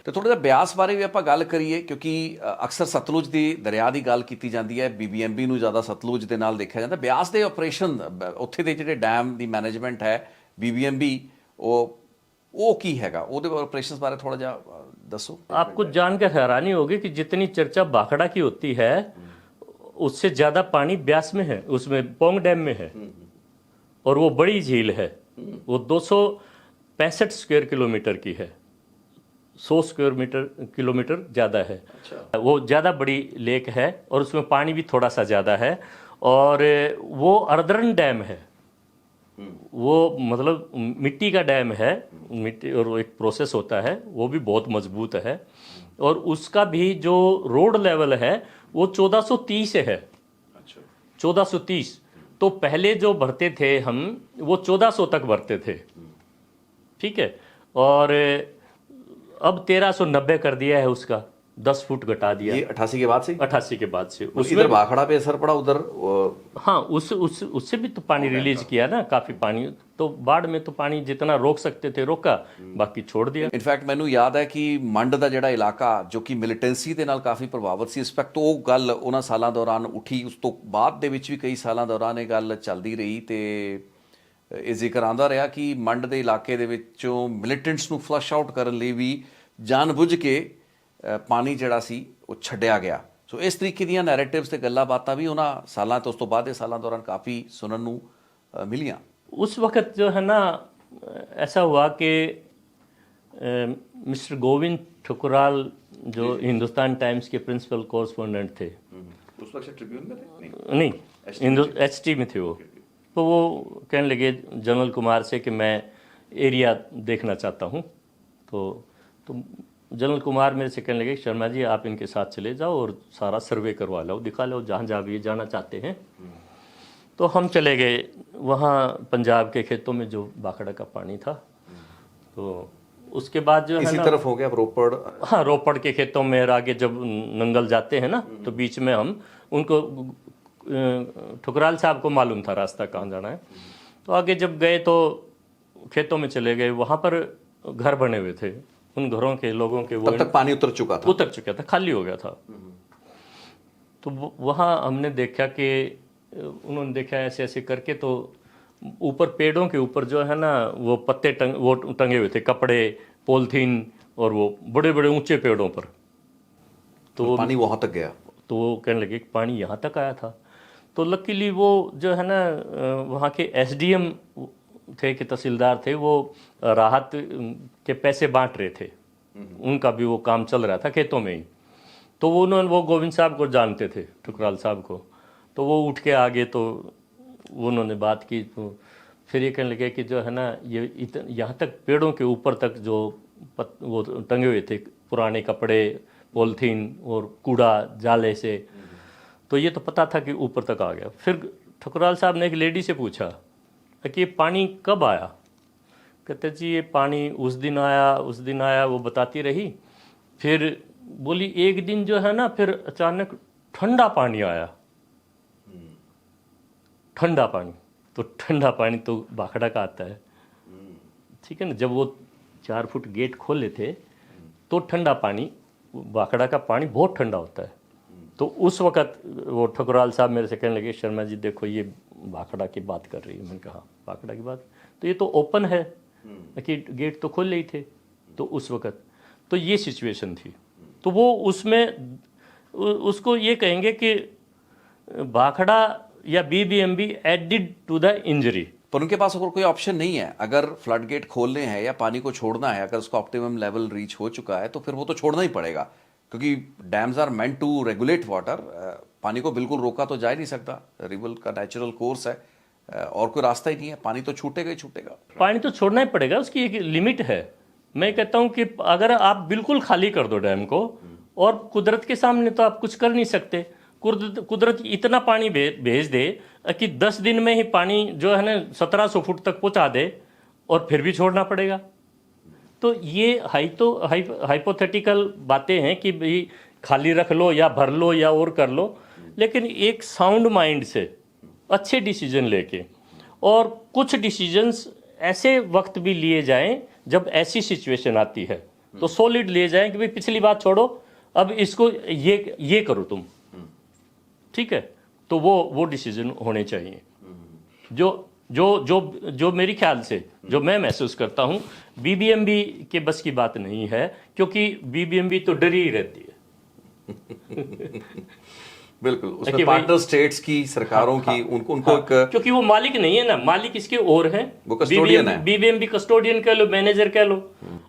तो थोड़ा ਜਿਹਾ ਬਿਆਸ ਬਾਰੇ ਵੀ ਆਪਾਂ ਗੱਲ ਕਰੀਏ, ਕਿਉਂਕਿ ਅਕਸਰ ਸਤਲੁਜ ਦੀ ਦਰਿਆ ਦੀ ਗੱਲ ਕੀਤੀ ਜਾਂਦੀ ਹੈ, ਬੀਬੀਐਮਬੀ ਨੂੰ ਜ਼ਿਆਦਾ ਸਤਲੁਜ ਦੇ ਨਾਲ ਦੇਖਿਆ ਜਾਂਦਾ। ਬਿਆਸ ਦੇ ਆਪਰੇਸ਼ਨ, ਉੱਥੇ ਦੇ ਜਿਹੜੇ ਡੈਮ ਦੀ ਮੈਨੇਜਮੈਂਟ ਹੈ बीबीएमबी, वो की हैगा, ਉਹਦੇ ਆਪਰੇਸ਼ਨਸ ਬਾਰੇ ਥੋੜਾ ਜਿਹਾ ਦੱਸੋ। आपको जानकर हैरानी होगी कि जितनी चर्चा भाखड़ा की होती है, उससे ज्यादा पानी ब्यास में है, उसमें पोंग डैम में है, और वो बड़ी झील है। वो 265 स्क्वायर किलोमीटर की है, 100 स्क्वायर किलोमीटर ज़्यादा है। अच्छा। वो ज़्यादा बड़ी लेक है, और उसमें पानी भी थोड़ा सा ज़्यादा है, और वो अर्द्रन डैम है। वो मतलब मिट्टी का डैम है, मिट्टी, और वो एक प्रोसेस होता है, वो भी बहुत मजबूत है, और उसका भी जो रोड लेवल है वो 1430 है। अच्छा। 1430। तो पहले जो भरते थे हम, वो 1400 तक भरते थे। ठीक है, और अब 1390 कर दिया है उसका, 10 फुट घटा दिया। ये 88 के बाद से? 88 के बाद से। इधर भाखड़ा पे असर पड़ा, उधर हाँ, उससे भी तो पानी रिलीज किया ना, काफी पानी। तो बाढ़ में तो पानी जितना रोक सकते थे रोका, बाकी छोड़ दिया। ਇਨਫੈਕਟ ਮੈਨੂੰ ਯਾਦ ਹੈ ਕਿ ਮੰਡ ਦਾ ਜਿਹੜਾ ਇਲਾਕਾ ਜੋ ਕਿ ਮਿਲੀਟੈਂਸੀ ਦੇ ਨਾਲ ਕਾਫੀ ਪ੍ਰਭਾਵਿਤ ਸੀ, ਇਸ ਵਕਤ ਉਹ ਗੱਲ ਉਹਨਾਂ ਸਾਲਾਂ ਦੌਰਾਨ ਉੱਠੀ। ਉਸ ਤੋਂ ਬਾਅਦ ਦੇ ਵਿੱਚ ਵੀ ਕਈ ਸਾਲਾਂ ਦੌਰਾਨ ਇਹ ਗੱਲ ਚੱਲਦੀ ਰਹੀ, ਤੇ ਇਹ ਜ਼ਿਕਰ ਆਉਂਦਾ ਰਿਹਾ ਕਿ ਮੰਡ ਦੇ ਇਲਾਕੇ ਦੇ ਵਿੱਚੋਂ ਮਿਲੀਟੈਂਟਸ ਨੂੰ ਫਲਸ਼ ਆਊਟ ਕਰਨ ਲਈ ਵੀ ਜਾਣਬੁੱਝ ਕੇ ਪਾਣੀ ਜਿਹੜਾ ਸੀ ਉਹ ਛੱਡਿਆ ਗਿਆ। ਸੋ ਇਸ ਤਰੀਕੇ ਦੀਆਂ ਨੈਰੇਟਿਵਸ ਤੇ ਗੱਲਾਂ ਬਾਤਾਂ ਵੀ ਉਹਨਾਂ ਸਾਲਾਂ ਤੋਂ, ਉਸ ਤੋਂ ਬਾਅਦ ਦੇ ਸਾਲਾਂ ਦੌਰਾਨ ਕਾਫੀ ਸੁਣਨ ਨੂੰ ਮਿਲੀਆਂ। उस वक्त जो है ना ऐसा हुआ कि मिस्टर गोविंद ठुकराल, जो हिंदुस्तान टाइम्स के प्रिंसिपल कॉरेस्पोंडेंट थे, उस वक्त ट्रिब्यून में थे? नहीं, एचटी में थे वो। तो वो कहने लगे जनरल कुमार से कि मैं एरिया देखना चाहता हूँ। तो जनरल कुमार मेरे से कहने लगे शर्मा जी आप इनके साथ चले जाओ और सारा सर्वे करवा लो, दिखा लो जहाँ जहाँ भी जाना चाहते हैं। तो हम चले गए वहाँ पंजाब के खेतों में जो भाखड़ा का पानी था। तो उसके बाद जो है इसी ना, तरफ हो गया रोपड़। हाँ, रोपड़ के खेतों में, आगे जब नंगल जाते हैं ना, तो बीच में हम उनको, ठुकराल साहब को मालूम था रास्ता कहाँ जाना है। तो आगे जब गए तो खेतों में चले गए, वहाँ पर घर बने हुए थे, उन घरों के लोगों के, वो तब तक पानी उतर चुका था, खाली हो गया था। तो वहाँ हमने देखा कि उन्होंने देखा ऐसे ऐसे करके, तो ऊपर पेड़ों के ऊपर जो है ना वो पत्ते टंगे हुए थे, कपड़े, पॉलिथीन, और वो बड़े बड़े ऊंचे पेड़ों पर। तो पानी वहां तक गया। तो वो कहने लगे कि पानी यहाँ तक आया था। तो लकीली वो जो है ना वहाँ के एसडीएम थे कि तहसीलदार थे, वो राहत के पैसे बांट रहे थे, उनका भी वो काम चल रहा था खेतों में ही। तो वो गोविंद साहब को जानते थे, ठुकराल साहब को। तो वो उठ के आ गए, तो उन्होंने बात की, तो फिर ये कहने लगे कि जो है ना ये यहाँ तक पेड़ों के ऊपर तक जो वो टंगे हुए थे पुराने कपड़े, पॉलीथीन और कूड़ा जाले से, तो ये तो पता था कि ऊपर तक आ गया। फिर ठकुराल साहब ने एक लेडी से पूछा कि ये पानी कब आया? कहते जी ये पानी उस दिन आया, वो बताती रही। फिर बोली एक दिन जो है ना फिर अचानक ठंडा पानी आया, ठंडा पानी। तो ठंडा पानी तो भाखड़ा का आता है, ठीक है ना। जब वो 4 फुट गेट खोले थे तो ठंडा पानी, भाखड़ा का पानी बहुत ठंडा होता है। तो उस वक़्त वो ठकुराल साहब मेरे से कहने लगे शर्मा जी देखो ये भाखड़ा की बात कर रही है। मैंने कहा भाखड़ा की बात, तो ये तो ओपन है कि गेट तो खोल ही थे। तो उस वक़्त तो ये सिचुएशन थी। तो वो उसमें उसको ये कहेंगे कि भाखड़ा या BBMB added to the injury. पर उनके पास अगर कोई ऑप्शन नहीं है, अगर फ्लड गेट खोलने हैं या पानी को छोड़ना है, अगर उसका ऑप्टिमम लेवल रीच हो चुका है तो फिर वो तो छोड़ना ही पड़ेगा, क्योंकि dams are meant to regulate water. पानी को बिल्कुल रोका तो जा ही नहीं सकता, रिवर का नेचुरल कोर्स है, और कोई रास्ता ही नहीं है, पानी तो छूटेगा ही छूटेगा। पानी तो छोड़ना ही पड़ेगा, उसकी एक लिमिट है। मैं कहता हूं कि अगर आप बिल्कुल खाली कर दो डैम को, और कुदरत के सामने तो आप कुछ कर नहीं सकते। कुदरत इतना पानी भेज दे कि 10 दिन में ही पानी जो है ना 1700 फुट तक पहुंचा दे, और फिर भी छोड़ना पड़ेगा। तो ये हाइपोथेटिकल बातें हैं कि भाई खाली रख लो या भर लो या और कर लो, लेकिन एक साउंड माइंड से अच्छे डिसीजन लेके, और कुछ डिसीजंस ऐसे वक्त भी लिए जाएं जब ऐसी सिचुएशन आती है तो सॉलिड लिए जाएं कि भाई पिछली बात छोड़ो, अब इसको ये करो तुम, ठीक है। तो वो डिसीजन होने चाहिए जो जो जो जो मेरे ख्याल से, जो मैं महसूस करता हूं, बीबीएमबी के बस की बात नहीं है, क्योंकि बीबीएमबी तो डरी ही रहती है। बिल्कुल, उसमें पार्टनर स्टेट्स की, सरकारों की, उनको एक, क्योंकि वो मालिक नहीं है ना, मालिक इसके और है, वो कस्टोडियन है। बीबीएमबी कस्टोडियन कह लो, मैनेजर कह लो।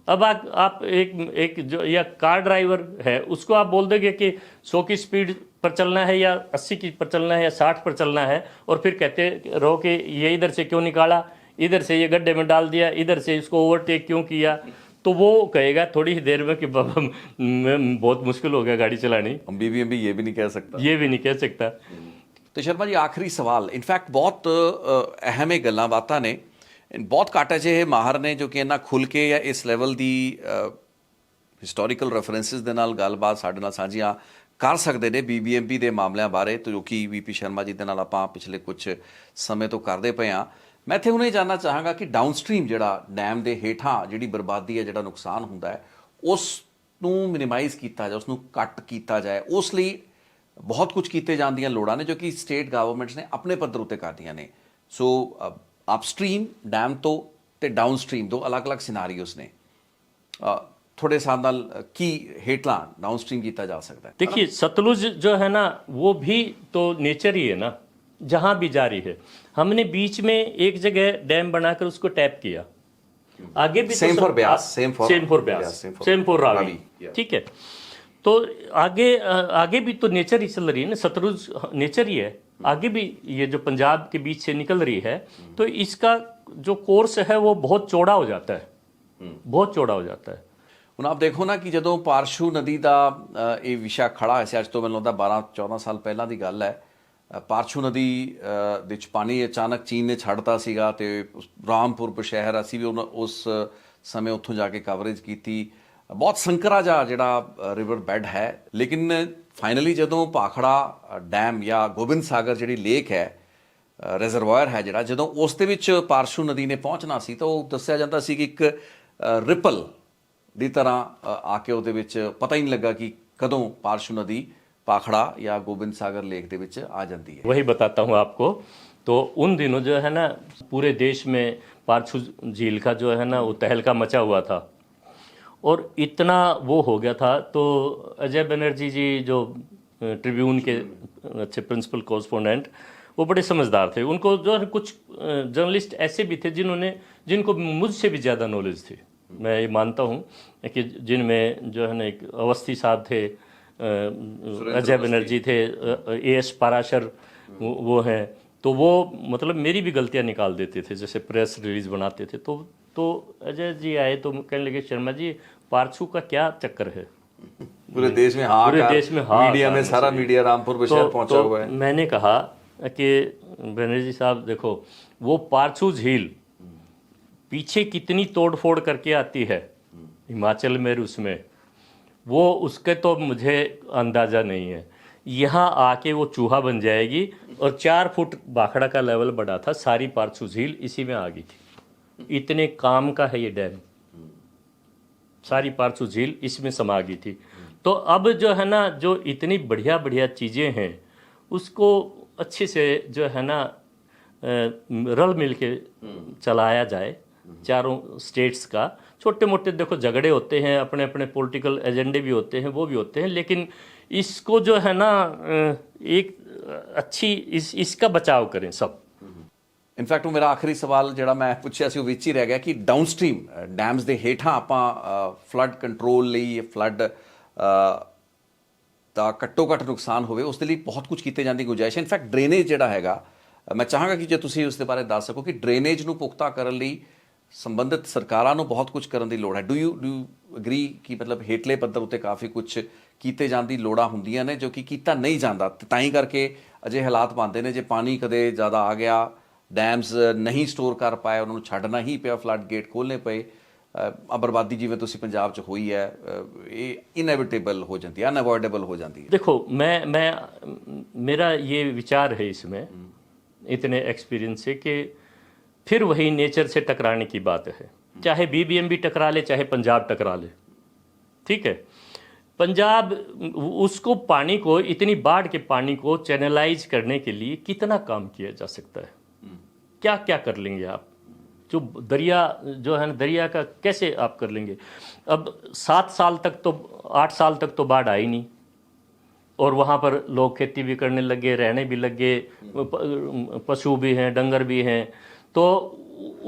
अब आप एक जो या कार ड्राइवर है उसको आप बोल दोगे कि 100 की स्पीड पर चलना है या 80 की पर चलना है या 60 पर चलना है, और फिर कहते रहो कि ये इधर से क्यों निकाला, इधर से ये गड्ढे में डाल दिया, इधर से इसको ओवरटेक क्यों किया, तो वो कहेगा थोड़ी ही देर में कि बाबा बहुत मुश्किल हो गया गाड़ी चलानी। बीबीएमबी ये भी नहीं कह सकता, ये भी नहीं कह सकता। तो शर्मा जी आखिरी सवाल, इनफैक्ट बहुत अहम है गल्लां बातां ने, बहुत काटा जे है माहर ने जो कि इन्ना खुल के या इस लेवल दी हिस्टोरिकल रेफरेंसिस ਦੇ ਨਾਲ ਗੱਲਬਾਤ ਸਾਡੇ ਨਾਲ ਸਾਂਝੀਆਂ ਕਰ ਸਕਦੇ ਨੇ बीबीएमबी ਦੇ ਮਾਮਲਿਆਂ ਬਾਰੇ, ਜੋ ਕਿ ਵੀਪੀ ਸ਼ਰਮਾ ਜੀ ਦੇ ਨਾਲ ਆਪਾਂ ਪਿਛਲੇ ਕੁਝ ਸਮੇਂ ਤੋਂ ਕਰਦੇ ਪਏ ਆ। मैं इत्थे हुणे जानना चाहांगा कि डाउनस्ट्रीम जिहड़ा डैम दे हेठां जिहड़ी बर्बादी है, जिहड़ा नुकसान हुंदा है, उस नूं मिनिमाइज़ कीता जाए, उस नूं घट कीता जाए, उस लई बहुत कुछ कीते जाण दीआं लोड़ां ने जो कि स्टेट गवर्नमेंट्स ने अपने पद्धर उत्ते करदियां ने। सो अपस्ट्रीम डैम तो ते डाउनस्ट्रीम दो अलग अलग सिनारियोस ने, थोड़े हिसाब नाल की हेठला डाउनस्ट्रीम कीता जा सकता है? देखिए सतलुज जो है ना वो भी तो नेचर ही है ना, जहां भी जारी है। हमने बीच में एक जगह डैम बनाकर उसको टैप किया, आगे भी same for Beas, same for Ravi, ठीक है। तो आगे भी तो नेचर ही चल रही है ना, सतलुज नेचर ही है, आगे भी ये जो पंजाब के बीच से निकल रही है, तो इसका जो कोर्स है वो बहुत चौड़ा हो जाता है, बहुत चौड़ा हो जाता है। ਹੁਣ आप देखो ना कि ਜਦੋਂ ਪਾਰਸ਼ੂ ਨਦੀ ਦਾ ਇਹ ਵਿਸ਼ਾ ਖੜਾ ਹੈ ਸੀ, ਅੱਜ ਤੋਂ ਮੈਨੂੰ ਲੱਗਦਾ 12-14 ਸਾਲ ਪਹਿਲਾਂ ਦੀ ਗੱਲ ਹੈ, ਪਾਰਸ਼ੂ ਨਦੀ ਦੇ ਵਿੱਚ ਪਾਣੀ ਅਚਾਨਕ ਚੀਨ ਨੇ ਛੱਡਤਾ ਸੀਗਾ ਤੇ ਰਾਮਪੁਰ ਸ਼ਹਿਰ, ਅਸੀਂ ਵੀ ਉਸ ਸਮੇਂ ਉੱਥੋਂ ਜਾ ਕੇ ਕਵਰੇਜ ਕੀਤੀ। ਬਹੁਤ ਸੰਕਰਾ ਜਿਹੜਾ ਰਿਵਰ ਬੈਡ ਹੈ, ਲੇਕਿਨ ਫਾਈਨਲੀ ਜਦੋਂ ਭਾਖੜਾ ਡੈਮ ਜਾਂ ਗੋਬਿੰਦ ਸਾਗਰ ਜਿਹੜੀ ਲੇਕ ਹੈ, ਰਿਜ਼ਰਵਾਇਰ ਹੈ ਜਿਹੜਾ, ਜਦੋਂ ਉਸ ਦੇ ਵਿੱਚ ਪਾਰਸ਼ੂ ਨਦੀ ਨੇ ਪਹੁੰਚਣਾ ਸੀ ਤਾਂ ਉਹ ਦੱਸਿਆ ਜਾਂਦਾ ਸੀ ਕਿ ਇੱਕ ਰਿਪਲ ਦੀ ਤਰ੍ਹਾਂ ਆ ਕੇ ਉਹਦੇ ਵਿੱਚ ਪਤਾ ਹੀ ਨਹੀਂ ਲੱਗਾ ਕਿ ਕਦੋਂ ਪਾਰਸ਼ੂ ਨਦੀ पाखड़ा या गोविंद सागर लेक दे विच आ जाती है। वही बताता हूँ आपको। तो उन दिनों जो है ना पूरे देश में पारछू झील का जो है ना वो तहलका मचा हुआ था, और इतना वो हो गया था। तो अजय बनर्जी जी जो ट्रिब्यून के अच्छे प्रिंसिपल कॉरेस्पोंडेंट, वो बड़े समझदार थे। उनको जो है कुछ जर्नलिस्ट ऐसे भी थे जिनको मुझसे भी ज़्यादा नॉलेज थी, मैं ये मानता हूँ कि जिनमें जो है ना एक अवस्थी साहब थे, अजय बनर्जी थे, एएस पाराशर वो हैं, तो वो मतलब मेरी भी गलतियां निकाल देते थे, जैसे प्रेस रिलीज बनाते थे। तो अजय जी आए तो कहने लगे शर्मा जी पारछू का क्या चक्कर है, पूरे देश में हाँ, पूरे देश में हाँ, मीडिया में सारा मीडिया रामपुर बशहर पहुंचा हुआ है। मैंने कहा कि बनर्जी साहब देखो, वो पारछू झील पीछे कितनी तोड़फोड़ करके आती है हिमाचल में, उसमें वो उसके तो मुझे अंदाज़ा नहीं है। यहाँ आके वो चूहा बन जाएगी, और 4 फुट भाखड़ा का लेवल बढ़ा था, सारी पारछू झील इसी में आ गई थी। इतने काम का है ये डैम, सारी पारछू झील इसमें समा गई थी। तो अब जो है ना, जो इतनी बढ़िया बढ़िया चीज़ें हैं उसको अच्छे से जो है ना रल मिल के चलाया जाए। चारों स्टेट्स का छोटे मोटे देखो झगड़े होते हैं, अपने अपने पॉलिटिकल एजेंडे भी होते हैं, वो भी होते हैं, लेकिन इसको जो है ना एक अच्छी इसका बचाव करें सब। ਇਨਫੈਕਟ ਮੇਰਾ ਆਖਰੀ ਸਵਾਲ ਜਿਹੜਾ ਮੈਂ ਪੁੱਛਿਆ ਸੀ ਉਹ ਵਿੱਚ ਹੀ ਰਹਿ ਗਿਆ ਕਿ ਡਾਊਨਸਟ੍ਰੀਮ ਡੈਮਸ ਦੇ ਹੇਠਾਂ ਆਪਾਂ ਫਲੱਡ ਕੰਟਰੋਲ ਲਈ, ਫਲੱਡ ਦਾ ਘੱਟੋ ਘੱਟ ਨੁਕਸਾਨ ਹੋਵੇ ਉਸ ਦੇ ਲਈ ਬਹੁਤ ਕੁਝ ਕੀਤੇ ਜਾਣ ਦੀ ਗੁੰਜਾਇਸ਼ ਹੈ। ਇਨਫੈਕਟ ਡਰੇਨੇਜ ਜਿਹੜਾ ਹੈਗਾ, ਮੈਂ ਚਾਹਾਂਗਾ ਕਿ ਜੇ ਤੁਸੀਂ ਉਸ ਦੇ ਬਾਰੇ ਦੱਸ ਸਕੋ ਕਿ ਡਰੇਨੇਜ ਨੂੰ ਪੁਖਤਾ ਕਰਨ ਲਈ ਸੰਬੰਧਿਤ ਸਰਕਾਰਾਂ ਨੂੰ ਬਹੁਤ ਕੁਝ ਕਰਨ ਦੀ ਲੋੜ ਹੈ। ਡੂ ਯੂ ਅਗਰੀ ਕਿ ਮਤਲਬ ਹੇਠਲੇ ਪੱਧਰ ਉੱਤੇ ਕਾਫੀ ਕੁਝ ਕੀਤੇ ਜਾਣ ਦੀ ਲੋੜਾਂ ਹੁੰਦੀਆਂ ਨੇ ਜੋ ਕਿ ਕੀਤਾ ਨਹੀਂ ਜਾਂਦਾ, ਤੇ ਤਾਂ ਹੀ ਕਰਕੇ ਅਜੇ ਹਾਲਾਤ ਬਣਦੇ ਨੇ। ਜੇ ਪਾਣੀ ਕਦੇ ਜ਼ਿਆਦਾ ਆ ਗਿਆ, ਡੈਮਸ ਨਹੀਂ ਸਟੋਰ ਕਰ ਪਾਏ, ਉਹਨਾਂ ਨੂੰ ਛੱਡਣਾ ਹੀ ਪਿਆ, ਫਲੱਡ ਗੇਟ ਖੋਲ੍ਹਣੇ ਪਏ, ਬਰਬਾਦੀ ਜਿਵੇਂ ਤੁਸੀਂ ਪੰਜਾਬ 'ਚ ਹੋਈ ਹੈ, ਇਹ ਇਨएविटेबल हो जाती है, अनअवॉइडेबल हो जाती है। देखो मैं मेरा ये विचार है इसमें इतने एक्सपीरियंस से कि फिर वही नेचर से टकराने की बात है। चाहे बीबीएमबी टकरा ले, चाहे पंजाब टकरा ले, ठीक है। पंजाब उसको पानी को, इतनी बाढ़ के पानी को चैनलाइज करने के लिए कितना काम किया जा सकता है, क्या क्या कर लेंगे आप। जो दरिया जो है ना, दरिया का कैसे आप कर लेंगे। अब 7 साल तक तो 8 साल तक तो बाढ़ आई नहीं, और वहाँ पर लोग खेती भी करने लगे, रहने भी लगे, पशु भी हैं, डंगर भी हैं। तो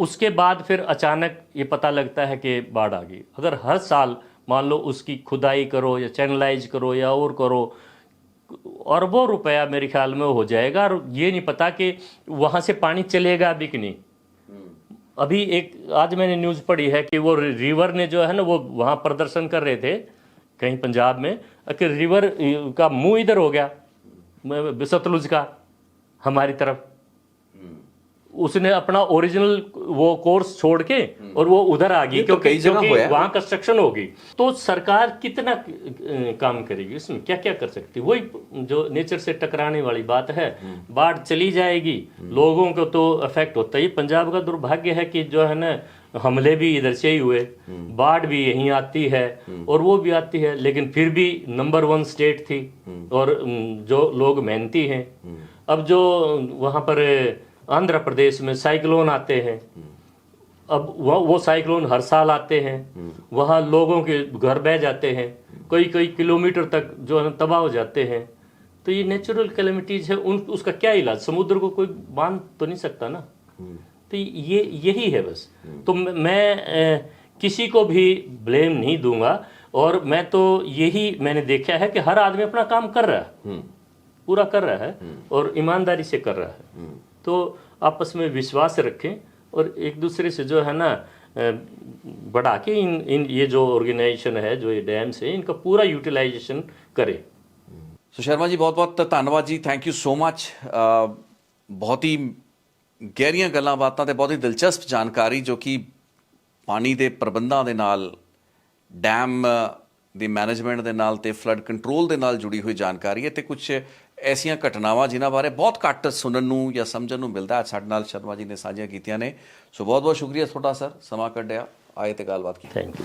उसके बाद फिर अचानक ये पता लगता है कि बाढ़ आ गई। अगर हर साल मान लो उसकी खुदाई करो या चैनलाइज करो या और करो, अरबों रुपया मेरे ख्याल में हो जाएगा, और ये नहीं पता कि वहाँ से पानी चलेगा भी कि नहीं। अभी एक आज मैंने न्यूज़ पढ़ी है कि वो रिवर ने जो है ना, वो वहाँ प्रदर्शन कर रहे थे कहीं पंजाब में, कि रिवर का मुंह इधर हो गया सतलुज का हमारी तरफ। उसने अपना ओरिजिनल वो कोर्स छोड़ के और वो उधर आ गई, क्योंकि वहां कंस्ट्रक्शन होगी। तो सरकार कितना काम करेगी इसमें, क्या क्या कर सकती है। वही जो नेचर से टकराने वाली बात है। बाढ़ चली जाएगी, लोगों को तो इफेक्ट होता ही। पंजाब का दुर्भाग्य है कि जो है ना, हमले भी इधर से ही हुए, बाढ़ भी यहीं आती है और वो भी आती है, लेकिन फिर भी नंबर 1 स्टेट थी, और जो लोग मेहनती हैं। अब जो वहाँ पर आंध्र प्रदेश में साइक्लोन आते हैं, अब वो साइक्लोन हर साल आते हैं, वहाँ लोगों के घर बह जाते हैं, कई किलोमीटर तक जो है तबाह हो जाते हैं। तो ये नेचुरल कैलेमिटीज है, उसका क्या इलाज। समुद्र को कोई बांध तो नहीं सकता ना। तो ये यही है बस। तो मैं किसी को भी ब्लेम नहीं दूंगा, और मैं तो यही मैंने देखा है कि हर आदमी अपना काम कर रहा है, पूरा कर रहा है, और ईमानदारी से कर रहा है। तो आपस में विश्वास रखें, और एक दूसरे से जो है ना बढ़ा के इन ये जो ऑर्गेनाइजेशन है, जो ये डैम्स है, इनका पूरा यूटिलाइजेशन करें। सो शर्मा जी, बहुत बहुत धन्यवाद जी, थैंक यू सो मच। बहुत ही ਗਹਿਰੀਆਂ ਗੱਲਾਂ ਬਾਤਾਂ ਤੇ ਬਹੁਤ ਹੀ ਦਿਲਚਸਪ ਜਾਣਕਾਰੀ, ਜੋ ਕਿ ਪਾਣੀ ਦੇ ਪ੍ਰਬੰਧਾਂ ਦੇ ਨਾਲ, ਡੈਮ ਦੇ ਮੈਨੇਜਮੈਂਟ ਦੇ ਨਾਲ ਤੇ ਫਲੱਡ ਕੰਟਰੋਲ ਦੇ ਨਾਲ ਜੁੜੀ ਹੋਈ ਜਾਣਕਾਰੀ ਹੈ, ਤੇ ਕੁਝ ਐਸੀਆਂ ਘਟਨਾਵਾਂ ਜਿਨ੍ਹਾਂ ਬਾਰੇ ਬਹੁਤ ਘੱਟ ਸੁਣਨ ਨੂੰ ਜਾਂ ਸਮਝਣ ਨੂੰ ਮਿਲਦਾ, ਅੱਜ ਸਾਡੇ ਨਾਲ ਸ਼ਰਮਾ ਜੀ ਨੇ ਸਾਂਝੀਆਂ ਕੀਤੀਆਂ ਨੇ। ਸੋ ਬਹੁਤ ਬਹੁਤ ਸ਼ੁਕਰੀਆ ਤੁਹਾਡਾ ਸਰ, ਸਮਾਂ ਕੱਢਿਆ, ਆਏ ਤੇ ਗੱਲਬਾਤ ਕੀਤੀ। Thank you.